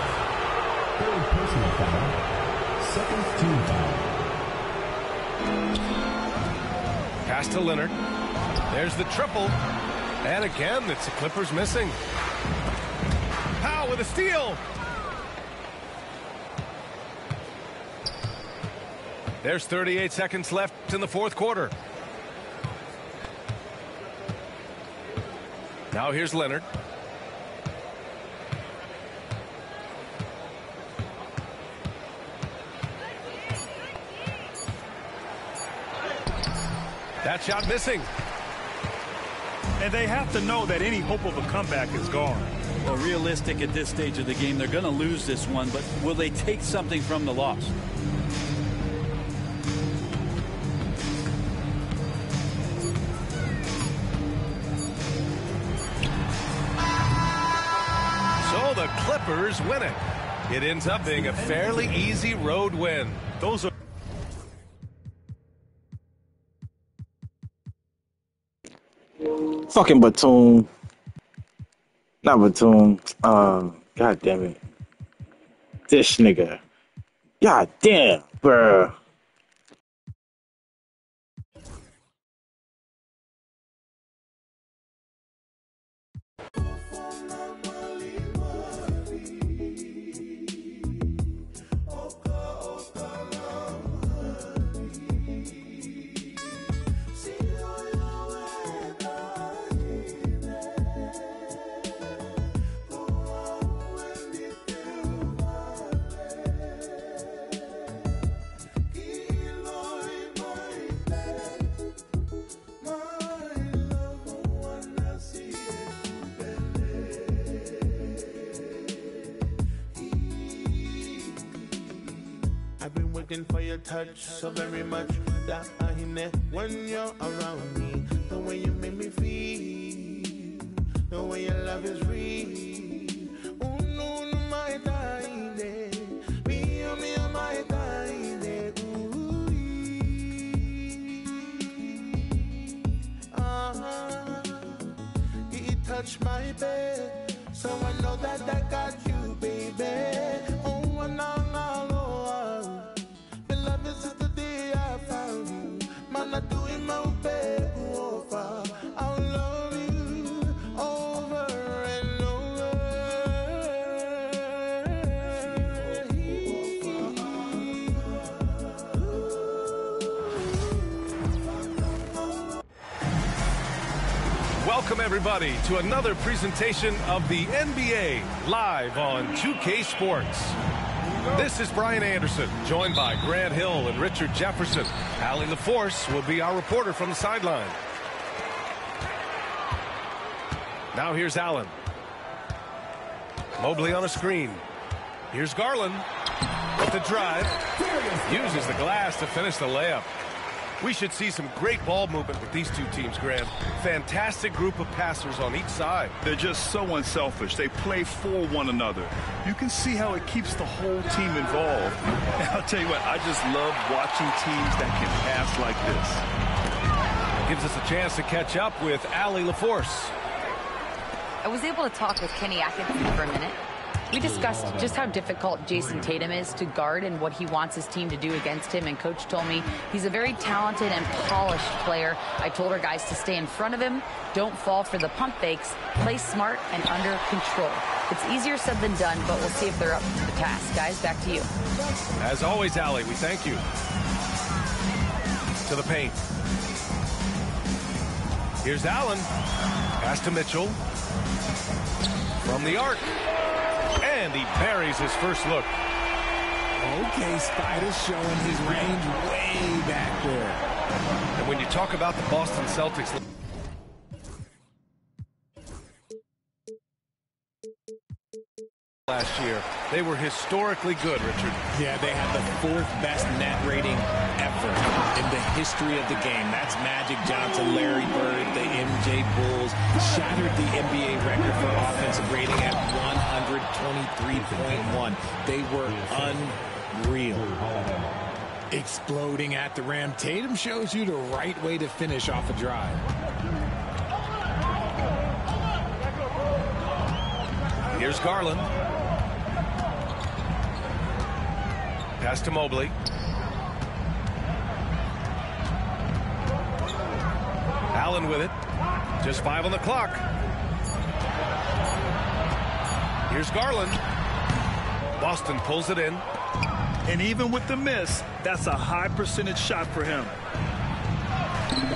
Third personal foul. second team foul. Pass to Leonard. There's the triple. And again, it's the Clippers missing. Powell with a steal. There's 38 seconds left in the fourth quarter. Now here's Leonard. That shot missing. And they have to know that any hope of a comeback is gone. Well, realistic at this stage of the game, they're going to lose this one, but will they take something from the loss? So the Clippers win it. It ends up being a fairly easy road win. Those are fucking Batum. Not Batum. God damn it. This nigga. God damn, bruh. For your touch so very much that I need when you're around me. The way you make me feel, the way your love is real. Oh no, no, my time, me, my time, it touched my bed, so I know that I got you, baby. Oh, and I'm not doing my best over. I'll love you over and over. Welcome, everybody, to another presentation of the NBA live on 2K Sports. This is Brian Anderson, joined by Grant Hill and Richard Jefferson. Allie LaForce will be our reporter from the sideline. Now here's Allen. Mobley on a screen. Here's Garland with the drive. Uses the glass to finish the layup. We should see some great ball movement with these two teams, Grant. Fantastic group of passers on each side. They're just so unselfish. They play for one another. You can see how it keeps the whole team involved. And I'll tell you what, I just love watching teams that can pass like this. Gives us a chance to catch up with Allie LaForce. I was able to talk with Kenny Atkinson for a minute. We discussed just how difficult Jason Tatum is to guard and what he wants his team to do against him, and Coach told me he's a very talented and polished player. I told our guys to stay in front of him, don't fall for the pump fakes, play smart and under control. It's easier said than done, but we'll see if they're up to the task. Guys, back to you. As always, Allie, we thank you. To the paint. Here's Allen. Pass to Mitchell. From the arc. And he buries his first look. Okay, Spider showing his range way back there. And when you talk about the Boston Celtics last year, they were historically good, Richard. Yeah, they had the fourth best net rating ever in the history of the game. That's Magic Johnson, Larry Bird, the MJ Bulls. Shattered the NBA record for offensive rating at 123.1. They were unreal. Exploding at the rim. Tatum shows you the right way to finish off a drive. Here's Garland. Pass to Mobley. Allen with it. Just 5 on the clock. Here's Garland. Boston pulls it in. And even with the miss, that's a high percentage shot for him.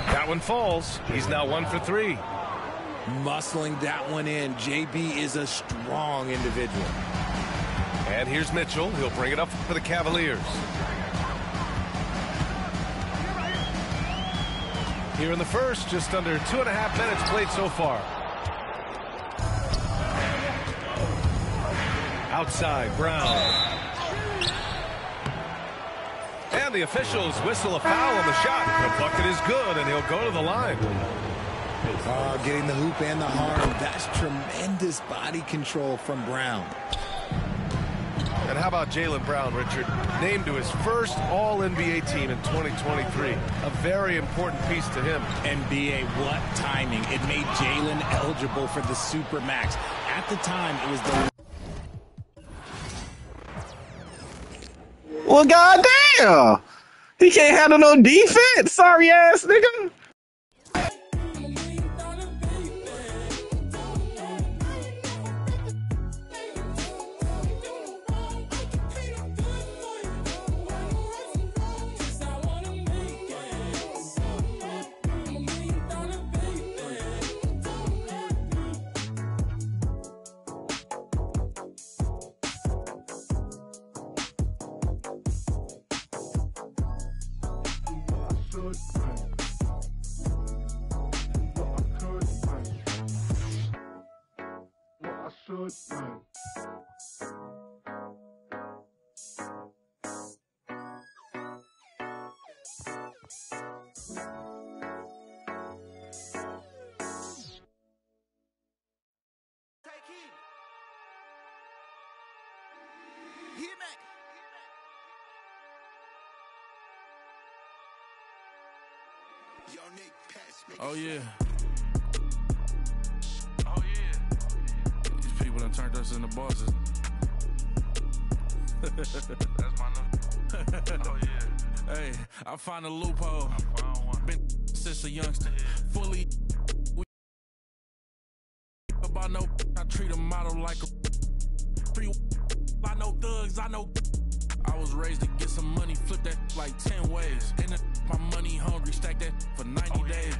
That one falls. He's now 1 for 3. Muscling that one in. JB is a strong individual. And here's Mitchell. He'll bring it up for the Cavaliers. Here in the first, just under 2.5 minutes played so far. Outside, Brown. And the officials whistle a foul on the shot. The bucket is good, and he'll go to the line. Getting the hoop and the harm. That's tremendous body control from Brown. And how about Jaylen Brown, Richard? Named to his first All-NBA team in 2023. A very important piece to him. NBA, what timing. It made Jaylen eligible for the Supermax. At the time, it was the... Well, goddamn! He can't handle no defense, sorry ass nigga. Oh yeah. Oh yeah. These people done turned us into bosses. That's my number. Oh yeah. Hey, I found a loophole. Been since a youngster. Fully about no. I treat a model like a 3. I know thugs. I know. I was raised to get some money, flip that like 10 ways. And my money hungry, stack that for 90 days.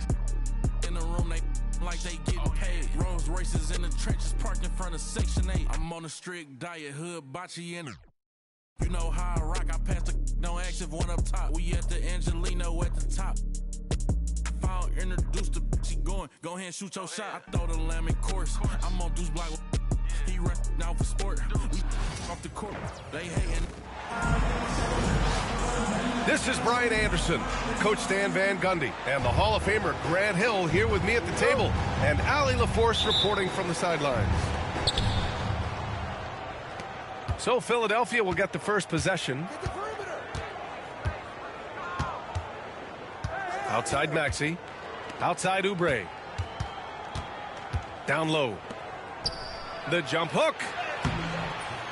In the room, they like they getting paid. Rolls Royces in the trenches, parked in front of Section 8. I'm on a strict diet, hood, bocce in it. You know how I rock, I pass the no active one up top. We at the Angelino at the top. Foul introduced the she going, go ahead and shoot your shot. I throw the lamb in course, I'm on Deuce Block. He run out for sport. We off the court, they hating. This is Brian Anderson, Coach Stan Van Gundy, and the Hall of Famer Grant Hill here with me at the table, and Allie LaForce reporting from the sidelines. So Philadelphia will get the first possession. Outside Maxey. Outside Oubre. Down low. The jump hook.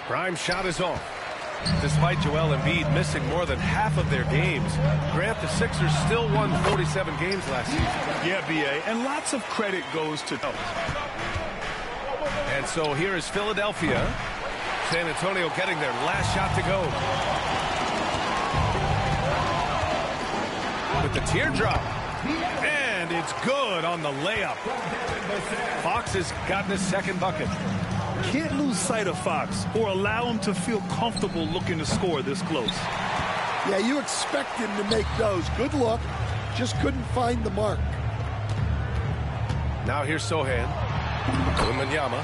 Prime shot is off. Despite Joel Embiid missing more than half of their games, Grant, the Sixers still won 47 games last season. Yeah, B.A., and lots of credit goes to them. And so here is Philadelphia. San Antonio getting their last shot to go. With the teardrop. And it's good on the layup. Fox has gotten his second bucket. Can't lose sight of Fox or allow him to feel comfortable looking to score this close. Yeah, you expect him to make those. Good luck. Just couldn't find the mark. Now here's Sohan. Wembanyama.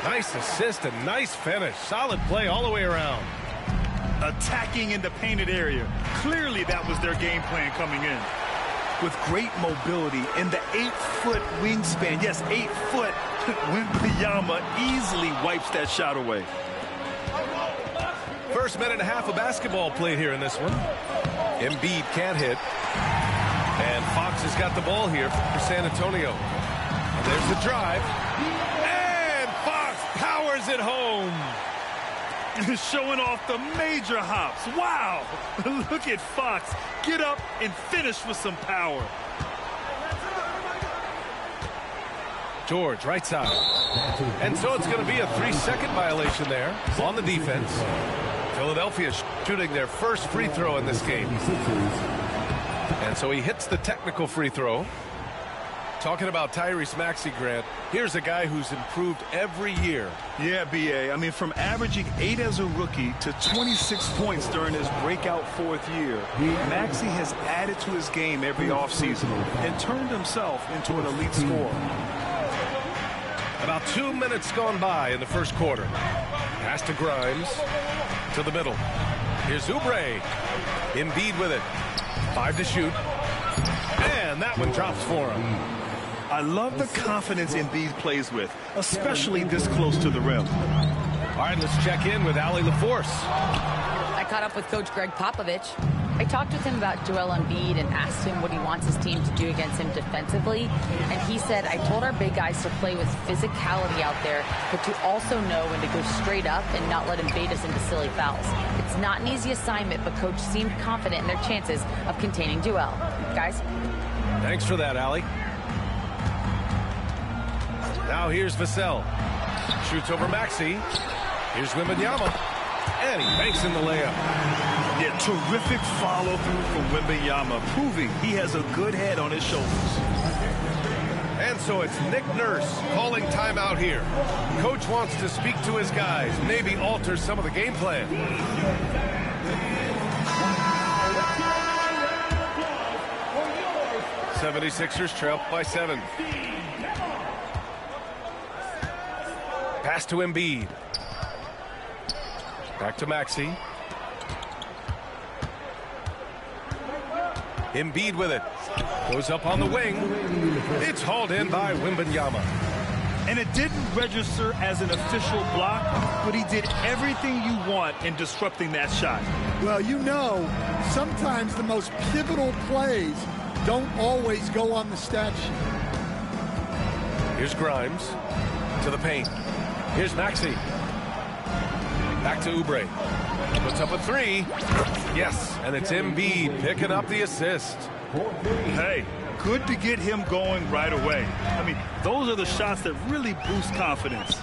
Nice assist and nice finish. Solid play all the way around. Attacking in the painted area. Clearly that was their game plan coming in. With great mobility and the 8-foot wingspan. Yes, 8 foot. Wembanyama easily wipes that shot away. First minute and a half of basketball played here in this one. Embiid can't hit. And Fox has got the ball here for San Antonio. And there's the drive. And Fox powers it home. Showing off the major hops. Wow. Look at Fox. Get up and finish with some power. George, right side. And so it's going to be a 3-second violation there on the defense. Philadelphia shooting their first free throw in this game. And so he hits the technical free throw. Talking about Tyrese Maxey, Grant, here's a guy who's improved every year. Yeah, B.A. I mean, from averaging 8 as a rookie to 26 points during his breakout 4th year, Maxey has added to his game every offseason and turned himself into an elite scorer. About 2 minutes gone by in the first quarter. Pass to Grimes. To the middle. Here's Oubre. Embiid with it. 5 to shoot. And that one drops for him. I love the confidence Embiid plays with, especially this close to the rim. All right, let's check in with Allie LaForce. I caught up with Coach Greg Popovich. I talked with him about Joel Embiid and asked him what he wants his team to do against him defensively. And he said, I told our big guys to play with physicality out there, but to also know when to go straight up and not let him bait us into silly fouls. It's not an easy assignment, but Coach seemed confident in their chances of containing Joel. Guys? Thanks for that, Allie. Now here's Vassell. Shoots over Maxey. Here's Wembanyama. And he banks in the layup. Yeah, terrific follow-through from Wembanyama, proving he has a good head on his shoulders. And so it's Nick Nurse calling timeout here. Coach wants to speak to his guys, maybe alter some of the game plan. 76ers trail by 7. Pass to Embiid. Back to Maxey. Embiid with it. Goes up on the wing. It's hauled in by Wembanyama. And it didn't register as an official block, but he did everything you want in disrupting that shot. Well, you know, sometimes the most pivotal plays don't always go on the stat sheet. Here's Grimes to the paint. Here's Maxey. Back to Oubre. Puts up a 3. Yes, and it's Embiid picking up the assist. Hey, good to get him going right away. I mean, those are the shots that really boost confidence.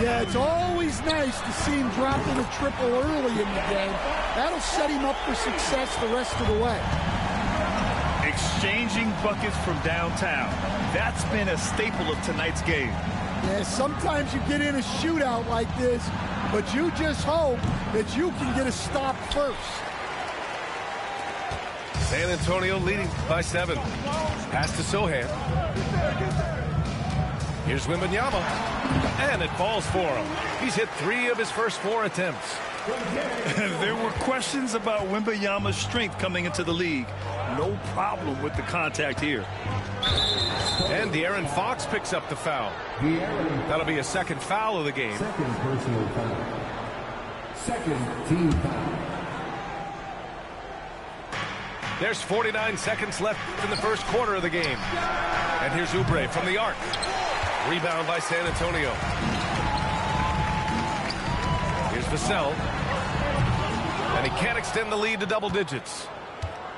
Yeah, it's always nice to see him dropping a triple early in the game. That'll set him up for success the rest of the way. Exchanging buckets from downtown. That's been a staple of tonight's game. Yeah, sometimes you get in a shootout like this, but you just hope that you can get a stop first. San Antonio leading by 7. Pass to Sohan. Here's Wembanyama. And it falls for him. He's hit 3 of his first 4 attempts. There were questions about Wembanyama's strength coming into the league. No problem with the contact here. And De'Aaron Fox picks up the foul. That'll be a second foul of the game. Second personal foul. Second team foul. There's 49 seconds left in the first quarter of the game. And here's Oubre from the arc. Rebound by San Antonio. Here's Vassell. And he can't extend the lead to double digits.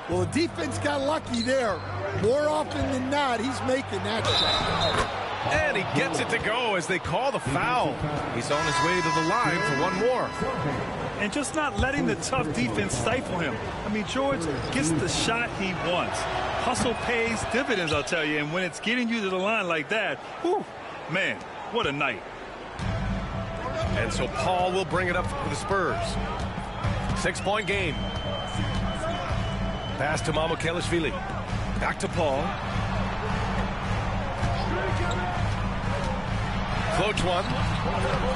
Well, the defense got lucky there. More often than not, he's making that shot. And he gets it to go as they call the foul. He's on his way to the line for one more. And just not letting the tough defense stifle him. I mean, George gets the shot he wants. Hustle pays dividends, I'll tell you. And when it's getting you to the line like that, whew, man, what a night. And so Paul will bring it up for the Spurs. 6-point game. Pass to Mamukelashvili. Back to Paul. Floach one.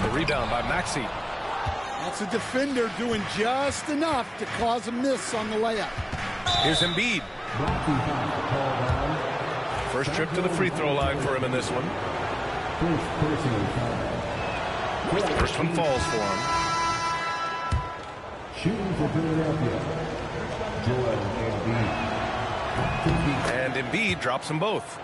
The rebound by Maxey. That's a defender doing just enough to cause a miss on the layup. Here's Embiid. First trip to the free throw line for him in this one. First one falls for him. Shooting for Philadelphia. Joel Embiid. And Embiid drops them both.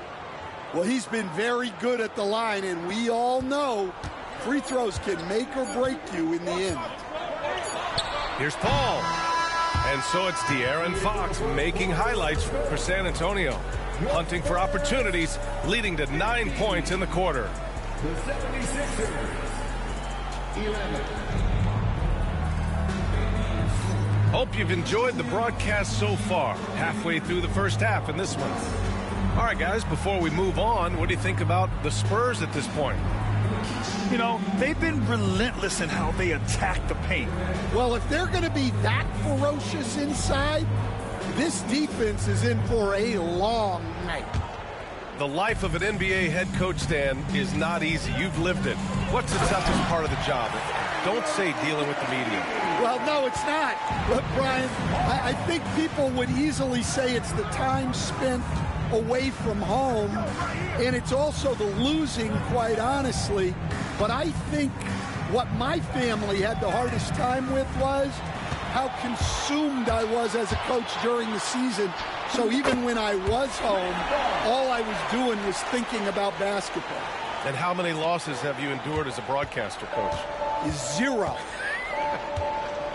Well, he's been very good at the line, and we all know free throws can make or break you in the end. Here's Paul. And so it's De'Aaron Fox making highlights for San Antonio. Hunting for opportunities, leading to 9 points in the quarter. The 76ers, 11. Hope you've enjoyed the broadcast so far. Halfway through the first half in this one. All right, guys, before we move on, what do you think about the Spurs at this point? You know, they've been relentless in how they attack the paint. Well, if they're going to be that ferocious inside, this defense is in for a long night. The life of an NBA head coach, Stan, is not easy. You've lived it. What's the toughest part of the job? Don't say dealing with the media. Well, no, it's not. Look, Brian, I think people would easily say it's the time spent away from home, and it's also the losing, quite honestly. But I think what my family had the hardest time with was how consumed I was as a coach during the season. So even when I was home, all I was doing was thinking about basketball. And how many losses have you endured as a broadcaster, Coach? 0.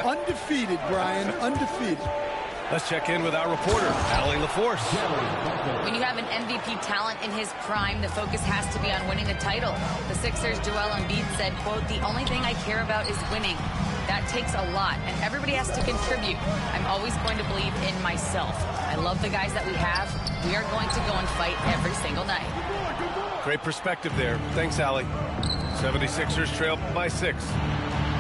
Undefeated, Brian, undefeated. Let's check in with our reporter, Allie LaForce. When you have an MVP talent in his prime, the focus has to be on winning a title. The Sixers' Joel Embiid said, quote, "The only thing I care about is winning. That takes a lot, and everybody has to contribute. I'm always going to believe in myself. I love the guys that we have. We are going to go and fight every single night." Great perspective there. Thanks, Allie. 76ers trail by 6.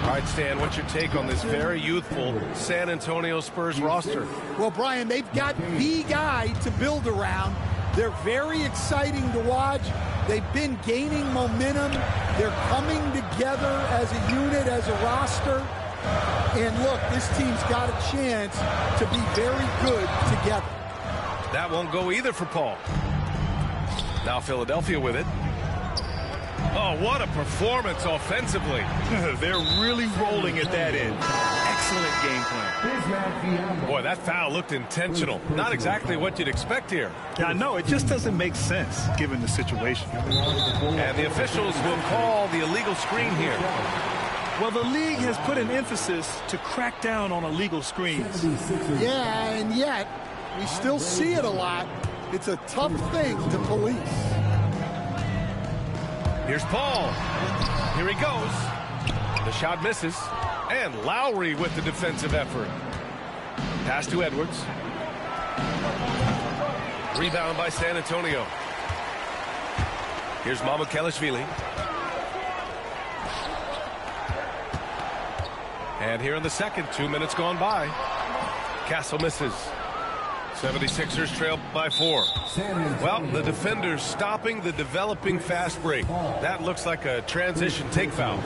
All right, Stan, what's your take on this very youthful San Antonio Spurs roster? Well, Brian, they've got the guy to build around. They're very exciting to watch. They've been gaining momentum. They're coming together as a unit, as a roster. And look, this team's got a chance to be very good together. That won't go either for Paul. Now Philadelphia with it. Oh, what a performance offensively. They're really rolling at that end. Excellent game plan. Boy, that foul looked intentional. Not exactly what you'd expect here. Yeah, I know. It just doesn't make sense given the situation. And the officials will call the illegal screen here. Well, the league has put an emphasis to crack down on illegal screens. Yeah, and yet we still see it a lot. It's a tough thing to police. Here's Paul. Here he goes. The shot misses. And Lowry with the defensive effort. Pass to Edwards. Rebound by San Antonio. Here's Mamukelashvili. And here in the second, 2 minutes gone by. Castle misses. 76ers trail by 4. Well, the defenders stopping the developing fast break. That looks like a transition take foul.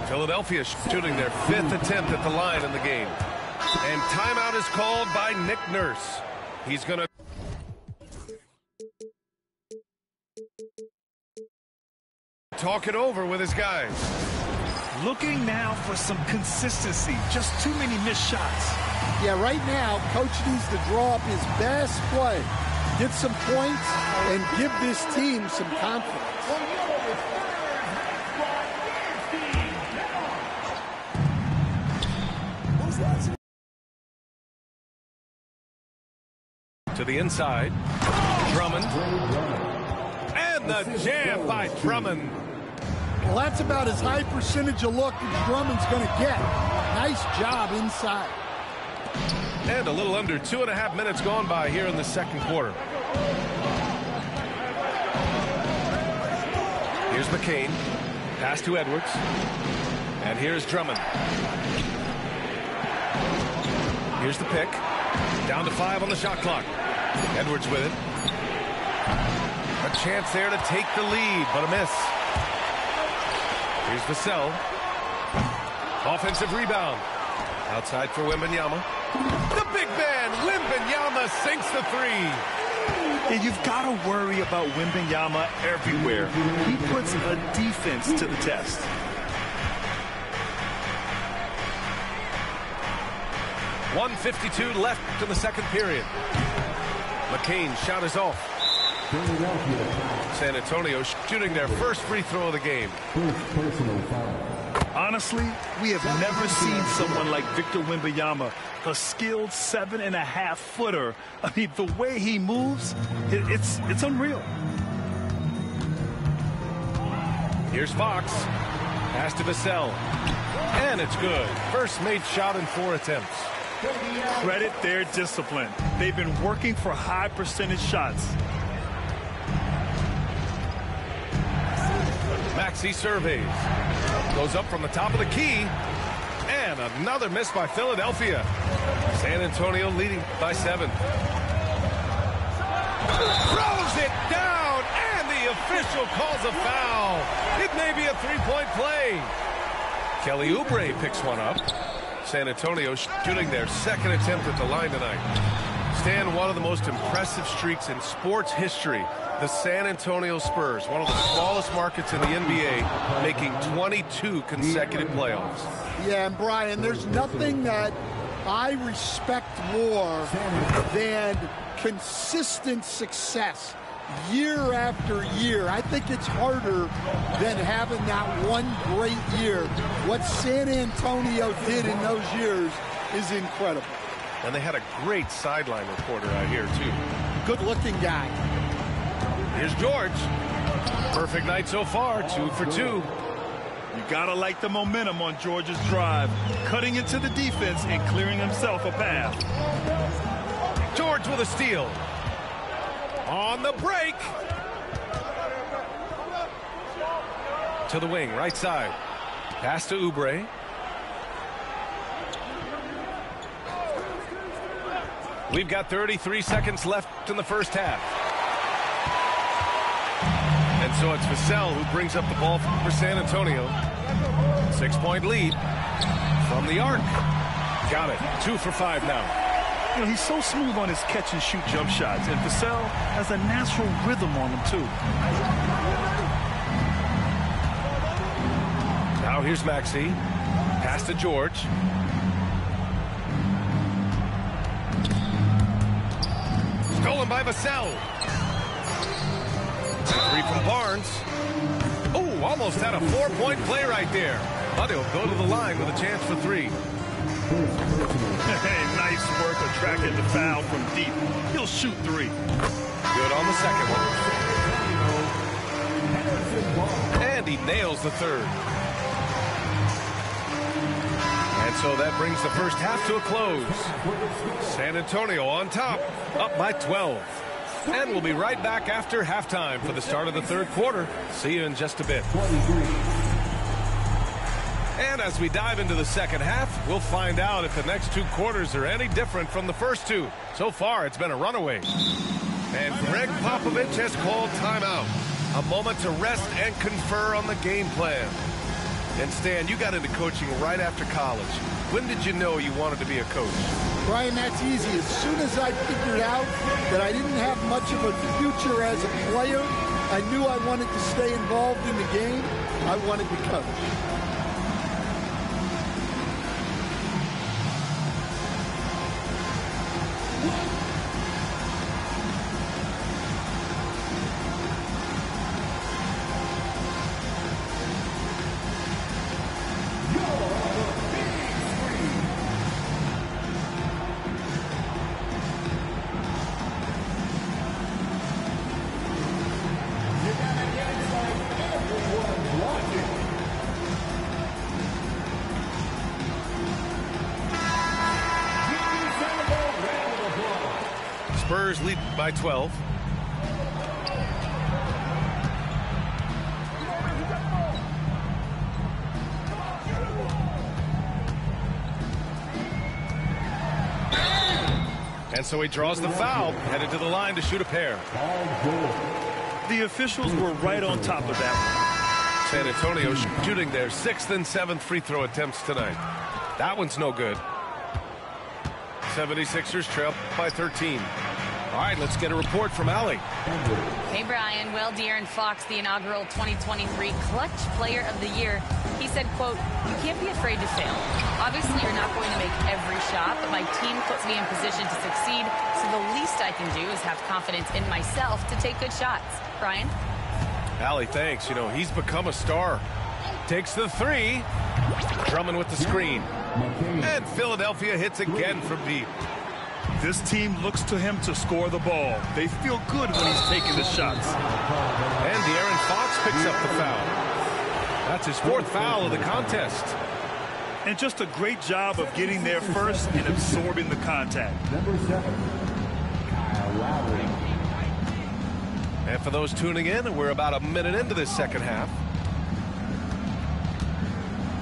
Philadelphia shooting their 5th attempt at the line in the game. And timeout is called by Nick Nurse. He's going to talk it over with his guys. Looking now for some consistency. Just too many missed shots. Yeah, right now, Coach needs to draw up his best play, get some points, and give this team some confidence. To the inside. Drummond. And the jam by Drummond. Well, that's about as high percentage of look as Drummond's going to get. Nice job inside. And a little under 2.5 minutes gone by here in the second quarter. Here's McCain. Pass to Edwards. And here's Drummond. Here's the pick. Down to 5 on the shot clock. Edwards with it. A chance there to take the lead, but a miss. Here's Vassell. Offensive rebound. Outside for Wembanyama. The big man, Wembanyama, sinks the 3. And you've got to worry about Wembanyama everywhere. He puts a defense to the test. .152 left in the second period. McCain shot is off. San Antonio shooting their first free throw of the game. honestly, we have never seen someone like Victor Wembanyama, a skilled 7.5-footer. I mean, the way he moves, it's unreal. Here's Fox. Pass to Vassell. And it's good. First made shot in 4 attempts. Credit their discipline. They've been working for high percentage shots. Maxey surveys. Goes up from the top of the key. And another miss by Philadelphia. San Antonio leading by 7. Throws it down. And the official calls a foul. It may be a 3-point play. Kelly Oubre picks one up. San Antonio shooting their 2nd attempt at the line tonight. Stan, one of the most impressive streaks in sports history. The San Antonio Spurs, one of the smallest markets in the NBA, making 22 consecutive playoffs. Yeah, and Brian, there's nothing that I respect more than consistent success year after year. I think it's harder than having that one great year. What San Antonio did in those years is incredible. And they had a great sideline reporter out here, too. Good-looking guy. Here's George. Perfect night so far, 2 for 2. You gotta like the momentum on George's drive, cutting into the defense and clearing himself a path. George with a steal. On the break. To the wing, right side. Pass to Oubre. We've got 33 seconds left in the first half. And so it's Vassell who brings up the ball for San Antonio. 6-point lead from the arc. Got it. 2 for 5 now. You know, he's so smooth on his catch-and-shoot jump shots, and Vassell has a natural rhythm on him, too. Now here's Maxey. Pass to George. Stolen by Vassell. 3 from Barnes. Oh, almost had a 4-point play right there. But he'll go to the line with a chance for 3. Hey, nice work attracting the foul from deep. He'll shoot 3. Good on the second one. And he nails the third. And so that brings the first half to a close. San Antonio on top, up by 12. And we'll be right back after halftime for the start of the third quarter. See you in just a bit. And as we dive into the second half, we'll find out if the next 2 quarters are any different from the first 2. So far, it's been a runaway. And Greg Popovich has called timeout. A moment to rest and confer on the game plan. And Stan, you got into coaching right after college. When did you know you wanted to be a coach? Brian, that's easy. As soon as I figured out that I didn't have much of a future as a player, I knew I wanted to stay involved in the game. I wanted to coach. Spurs lead by 12. And so he draws the foul, headed to the line to shoot a pair. The officials were right on top of that one. San Antonio shooting their 6th and 7th free throw attempts tonight. That one's no good. 76ers trail by 13. All right, let's get a report from Allie. Hey, Brian. Well, De'Aaron Fox, the inaugural 2023 Clutch Player of the Year, he said, quote, "You can't be afraid to fail. Obviously, you're not going to make every shot, but my team puts me in position to succeed, so the least I can do is have confidence in myself to take good shots." Brian? Allie, thanks. You know, he's become a star. takes the three. Drummond with the screen. And Philadelphia hits again from deep. This team looks to him to score the ball. They feel good when he's taking the shots. And De'Aaron Fox picks up the foul. That's his fourth foul of the contest. And just a great job of getting there first and absorbing the contact. Number 7, Kyle Lowry. And for those tuning in, we're about a minute into this second half.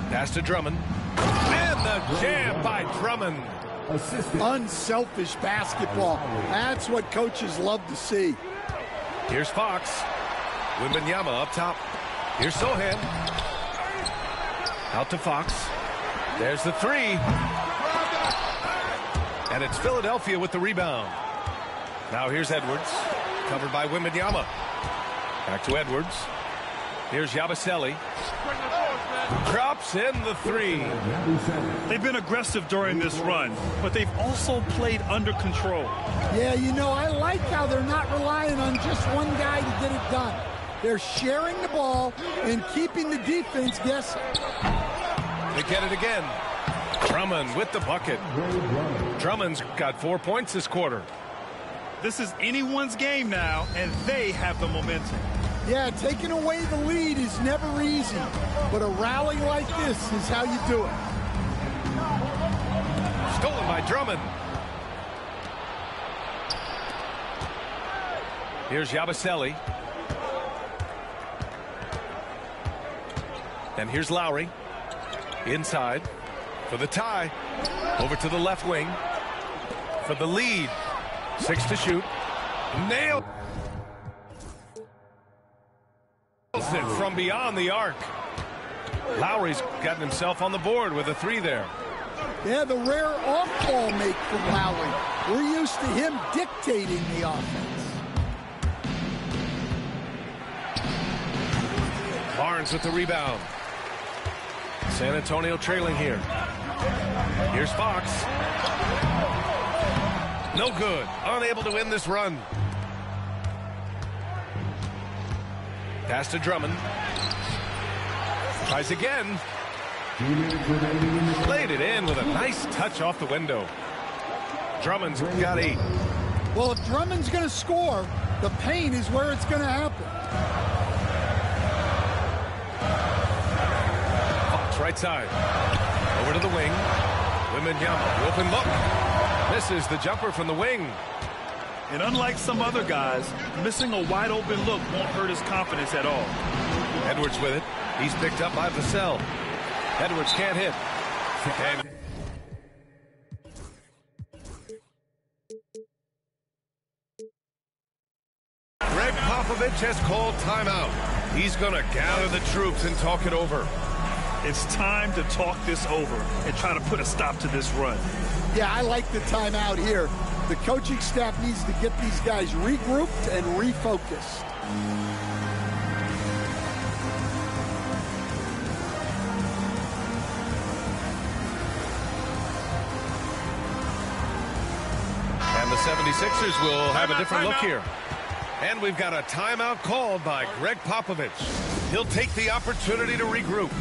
Pass to Drummond. And the jam by Drummond. Unselfish basketball. That's what coaches love to see. Here's Fox. Wembanyama up top. Here's Sohan. Out to Fox. There's the three. And it's Philadelphia with the rebound. Now here's Edwards. Covered by Wembanyama. Back to Edwards. Here's Yabusele. Drops in the three. They've been aggressive during this run, but they've also played under control. Yeah, you know, I like how they're not relying on just one guy to get it done. They're sharing the ball and keeping the defense guessing. They get it again. Drummond with the bucket. Drummond's got 4 points this quarter. This is anyone's game now, and they have the momentum. Yeah, taking away the lead is never easy, but a rally like this is how you do it. Stolen by Drummond. Here's Yabusele. And here's Lowry. Inside for the tie. Over to the left wing for the lead. 6 to shoot. Nailed it from beyond the arc. Lowry's gotten himself on the board with a three there. Yeah, the rare off-ball make from Lowry. We're used to him dictating the offense. Barnes with the rebound. San Antonio trailing here. Here's Fox. No good. Unable to win this run. Pass to Drummond. Tries again. Laid it in with a nice touch off the window. Drummond's got 8. Well, if Drummond's going to score, the paint is where it's going to happen. Fox right side. Over to the wing. Wembanyama, open look. Misses the jumper from the wing. And unlike some other guys, missing a wide open look won't hurt his confidence at all. Edwards with it. He's picked up by Vassell. Edwards can't hit. And Greg Popovich has called timeout. He's going to gather the troops and talk it over. It's time to talk this over and try to put a stop to this run. Yeah, I like the timeout here. The coaching staff needs to get these guys regrouped and refocused. And the 76ers will have a different look here. And we've got a timeout called by Greg Popovich. He'll take the opportunity to regroup.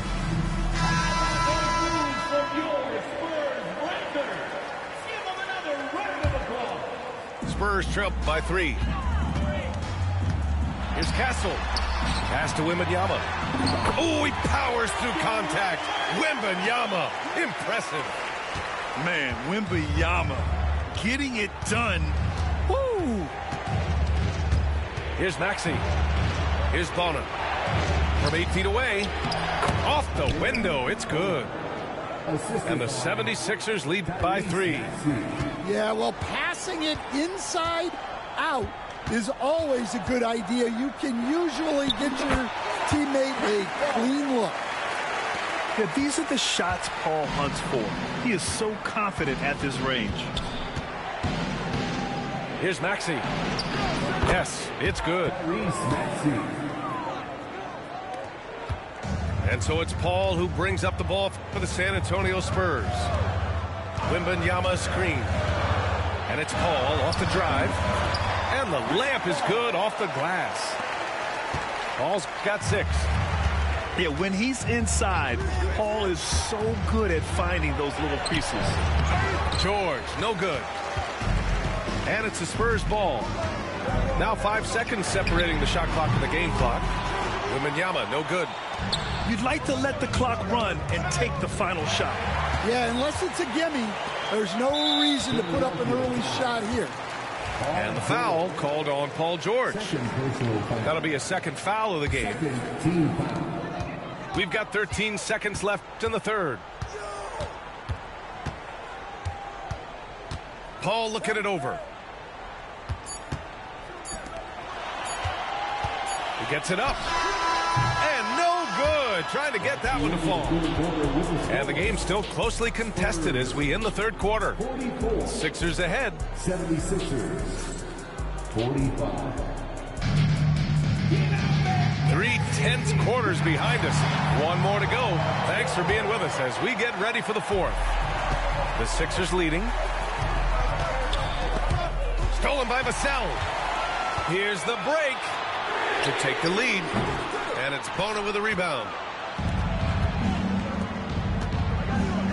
Spurs trail by 3. Here's Castle. Pass to Wembanyama. Oh, he powers through contact. Wembanyama. Impressive. Man, Wembanyama getting it done. Woo! Here's Maxey. Here's Bonin. From 8 feet away. Off the window. It's good. And the 76ers lead by 3. Yeah, well, passing it inside out is always a good idea. You can usually get your teammate a clean look. Yeah, these are the shots Paul hunts for. He is so confident at this range. Here's Maxey. Yes, it's good. And so it's Paul who brings up the ball for the San Antonio Spurs. Wembanyama screen. And it's Paul off the drive. And the layup is good off the glass. Paul's got 6. Yeah, when he's inside, Paul is so good at finding those little creases. George, no good. And it's the Spurs ball. Now 5 seconds separating the shot clock and the game clock. Wembanyama, no good. You'd like to let the clock run and take the final shot. Yeah, unless it's a gimme, there's no reason to put up an early shot here. And the foul called on Paul George. That'll be a second foul of the game. We've got 13 seconds left in the third. Paul looking it over. He gets it up. And no good. Trying to get that one to fall. And the game's still closely contested as we end the third quarter. Sixers ahead. 76ers, 45. 3 tense quarters behind us. One more to go. Thanks for being with us as we get ready for the fourth. The Sixers leading. Stolen by Vassell. Here's the break to take the lead. And it's Bona with a rebound.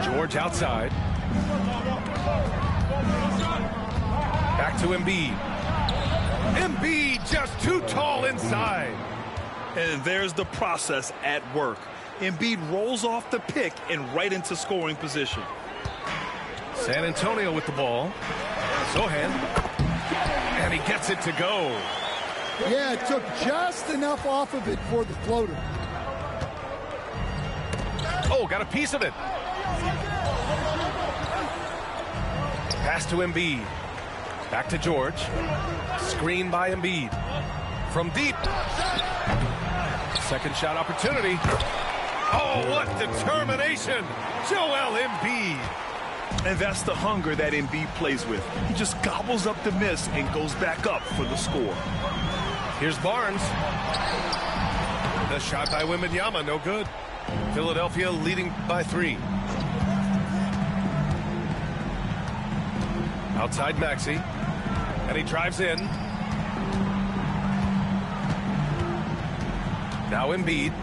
George outside. Back to Embiid. Embiid just too tall inside. And there's the process at work. Embiid rolls off the pick and right into scoring position. San Antonio with the ball. Sohan. And he gets it to go. Yeah, it took just enough off of it for the floater. Oh, got a piece of it. Pass to Embiid. Back to George. Screen by Embiid. From deep. Second shot opportunity. Oh, what determination. Joel Embiid. And that's the hunger that Embiid plays with. He just gobbles up the miss and goes back up for the score. Here's Barnes. The shot by Wembanyama, no good. Philadelphia leading by 3. Outside Maxey. And he drives in. Now Embiid.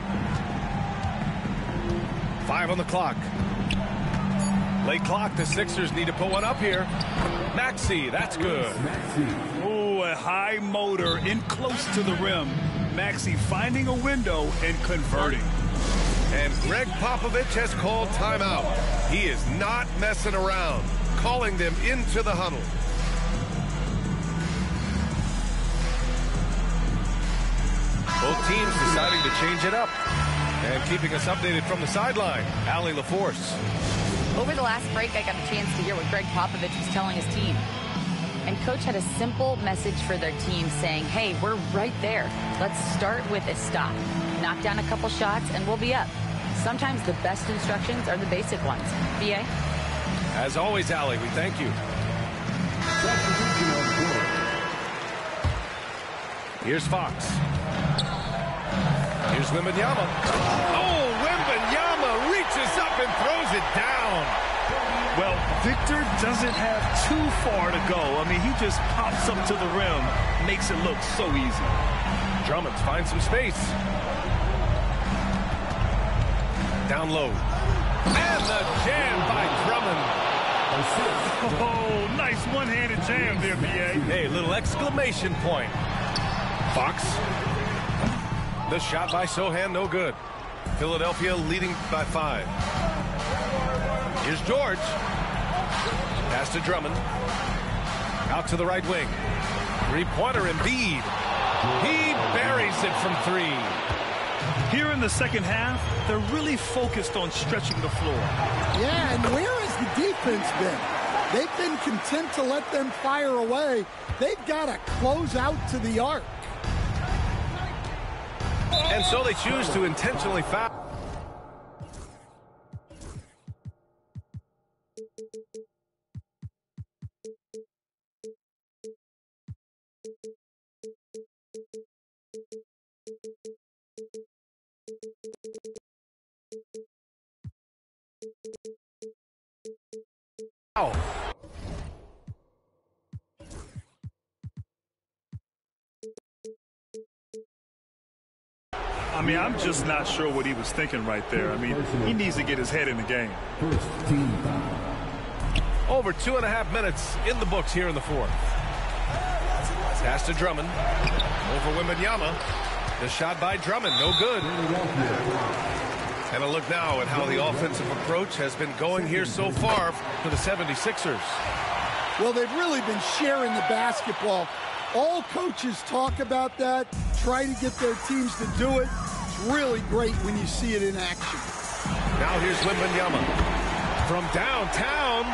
5 on the clock. Late clock, the Sixers need to put one up here. Maxey, that's good. Oh, a high motor in close to the rim. Maxey finding a window and converting. And Greg Popovich has called timeout. He is not messing around, calling them into the huddle. Both teams deciding to change it up. And keeping us updated from the sideline, Allie LaForce. Over the last break, I got a chance to hear what Greg Popovich was telling his team. And Coach had a simple message for their team saying, hey, we're right there. Let's start with a stop. Knock down a couple shots and we'll be up. Sometimes the best instructions are the basic ones. B.A.? As always, Allie, we thank you. Here's Fox. Here's Wembanyama. Oh, Wembanyama reaches up and throws it down. Well, Victor doesn't have too far to go. I mean, he just pops up to the rim, makes it look so easy. Drummond finds some space. Down low. And the jam by Drummond. Oh, nice one-handed jam there, B.A. Hey, little exclamation point. Fox. The shot by Sohan, no good. Philadelphia leading by 5. Here's George. Pass to Drummond. Out to the right wing. Three-pointer Embiid. He buries it from 3. Here in the second half, they're really focused on stretching the floor. Yeah, and where has the defense been? They've been content to let them fire away. They've got to close out to the arc. And so they choose to intentionally foul. Wow. I mean, I'm just not sure what he was thinking right there. I mean, he needs to get his head in the game. Over 2.5 minutes in the books here in the fourth. Pass to Drummond. Over Wembanyama. The shot by Drummond, no good. And a look now at how the offensive approach has been going here so far for the 76ers. Well, they've really been sharing the basketball. All coaches talk about that, try to get their teams to do it. It's really great when you see it in action. Now here's Wembanyama. From downtown.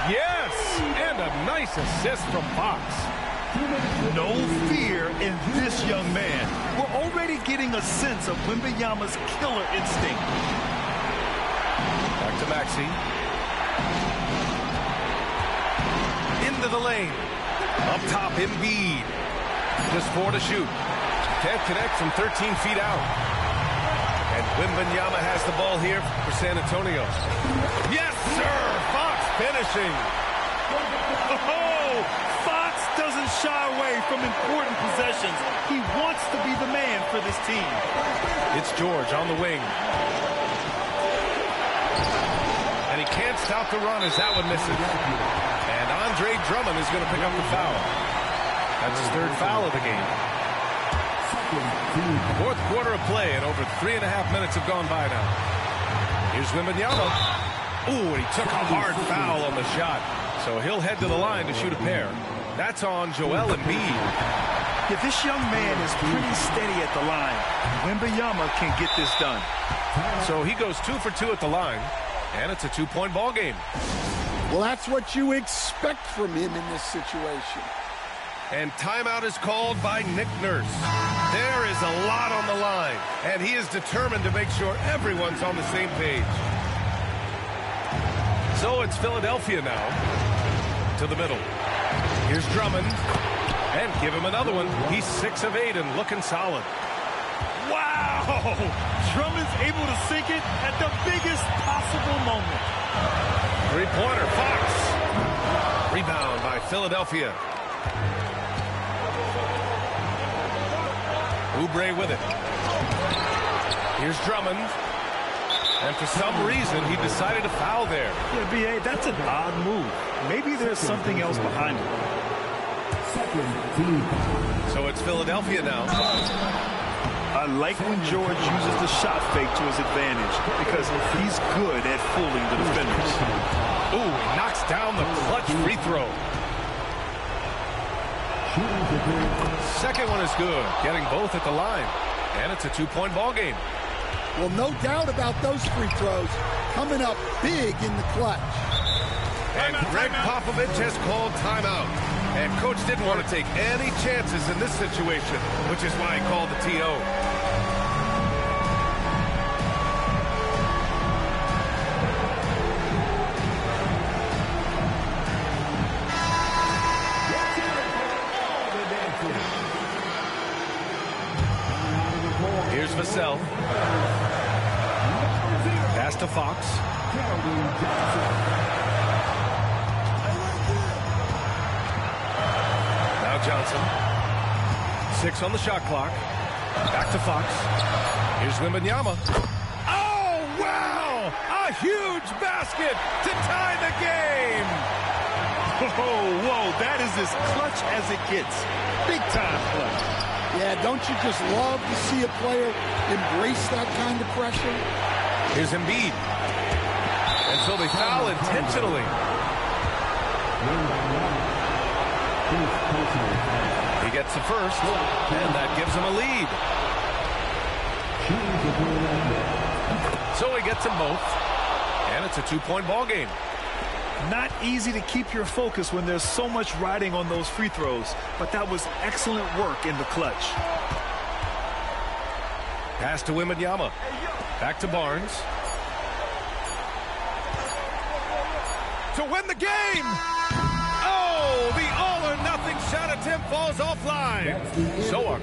Yes! And a nice assist from Fox. No fear in this young man. We're already getting a sense of Wembanyama's killer instinct. Back to Maxey. Into the lane. Up top, Embiid. Just 4 to shoot. Can't connect from 13 feet out. And Wembanyama has the ball here for San Antonio. Yes, sir! Fox finishing. Oh, Fox doesn't shy away from important possessions. He wants to be the man for this team. It's George on the wing. And he can't stop the run as that one misses. And Andre Drummond is going to pick up the foul. That's his third foul of the game. Fourth quarter of play, and over 3.5 minutes have gone by now. Here's Wembanyama. Ooh, and he took a hard foul on the shot. So he'll head to the line to shoot a pair. That's on Joel Embiid. Yeah, this young man is pretty steady at the line. Wembanyama can get this done. So he goes 2 for 2 at the line, and it's a 2-point ball game. Well, that's what you expect from him in this situation. And timeout is called by Nick Nurse. There is a lot on the line, and he is determined to make sure everyone's on the same page. So it's Philadelphia now to the middle. Here's Drummond, and give him another one. He's 6 of 8 and looking solid. Wow! Drummond's able to sink it at the biggest possible moment. Three-pointer, Fox. Rebound by Philadelphia. Oubre with it. Here's Drummond. And for some reason, he decided to foul there. Yeah, B.A., that's an odd move. Maybe there's something else behind it. So it's Philadelphia now. I like when George uses the shot fake to his advantage because he's good at fooling the defenders. Ooh, he knocks down the clutch free throw. Second one is good, getting both at the line. And it's a 2-point ball game. Well, no doubt about those free throws coming up big in the clutch. And Greg Popovich has called timeout. And Coach didn't want to take any chances in this situation, which is why he called the TO. Here's Vassell. Pass to Fox. Now Johnson. 6 on the shot clock. Back to Fox. Here's Wembanyama. Oh, wow! A huge basket to tie the game! Whoa, that is as clutch as it gets. Big time clutch. Yeah, don't you just love to see a player embrace that kind of pressure? Here's Embiid. And so they foul intentionally. He gets the first, and that gives him a lead. So he gets them both, and it's a 2-point ball game. Not easy to keep your focus when there's so much riding on those free throws, but that was excellent work in the clutch. Pass to Wembanyama. Back to Barnes. To win the game! Oh, the all-or-nothing shot attempt falls offline. So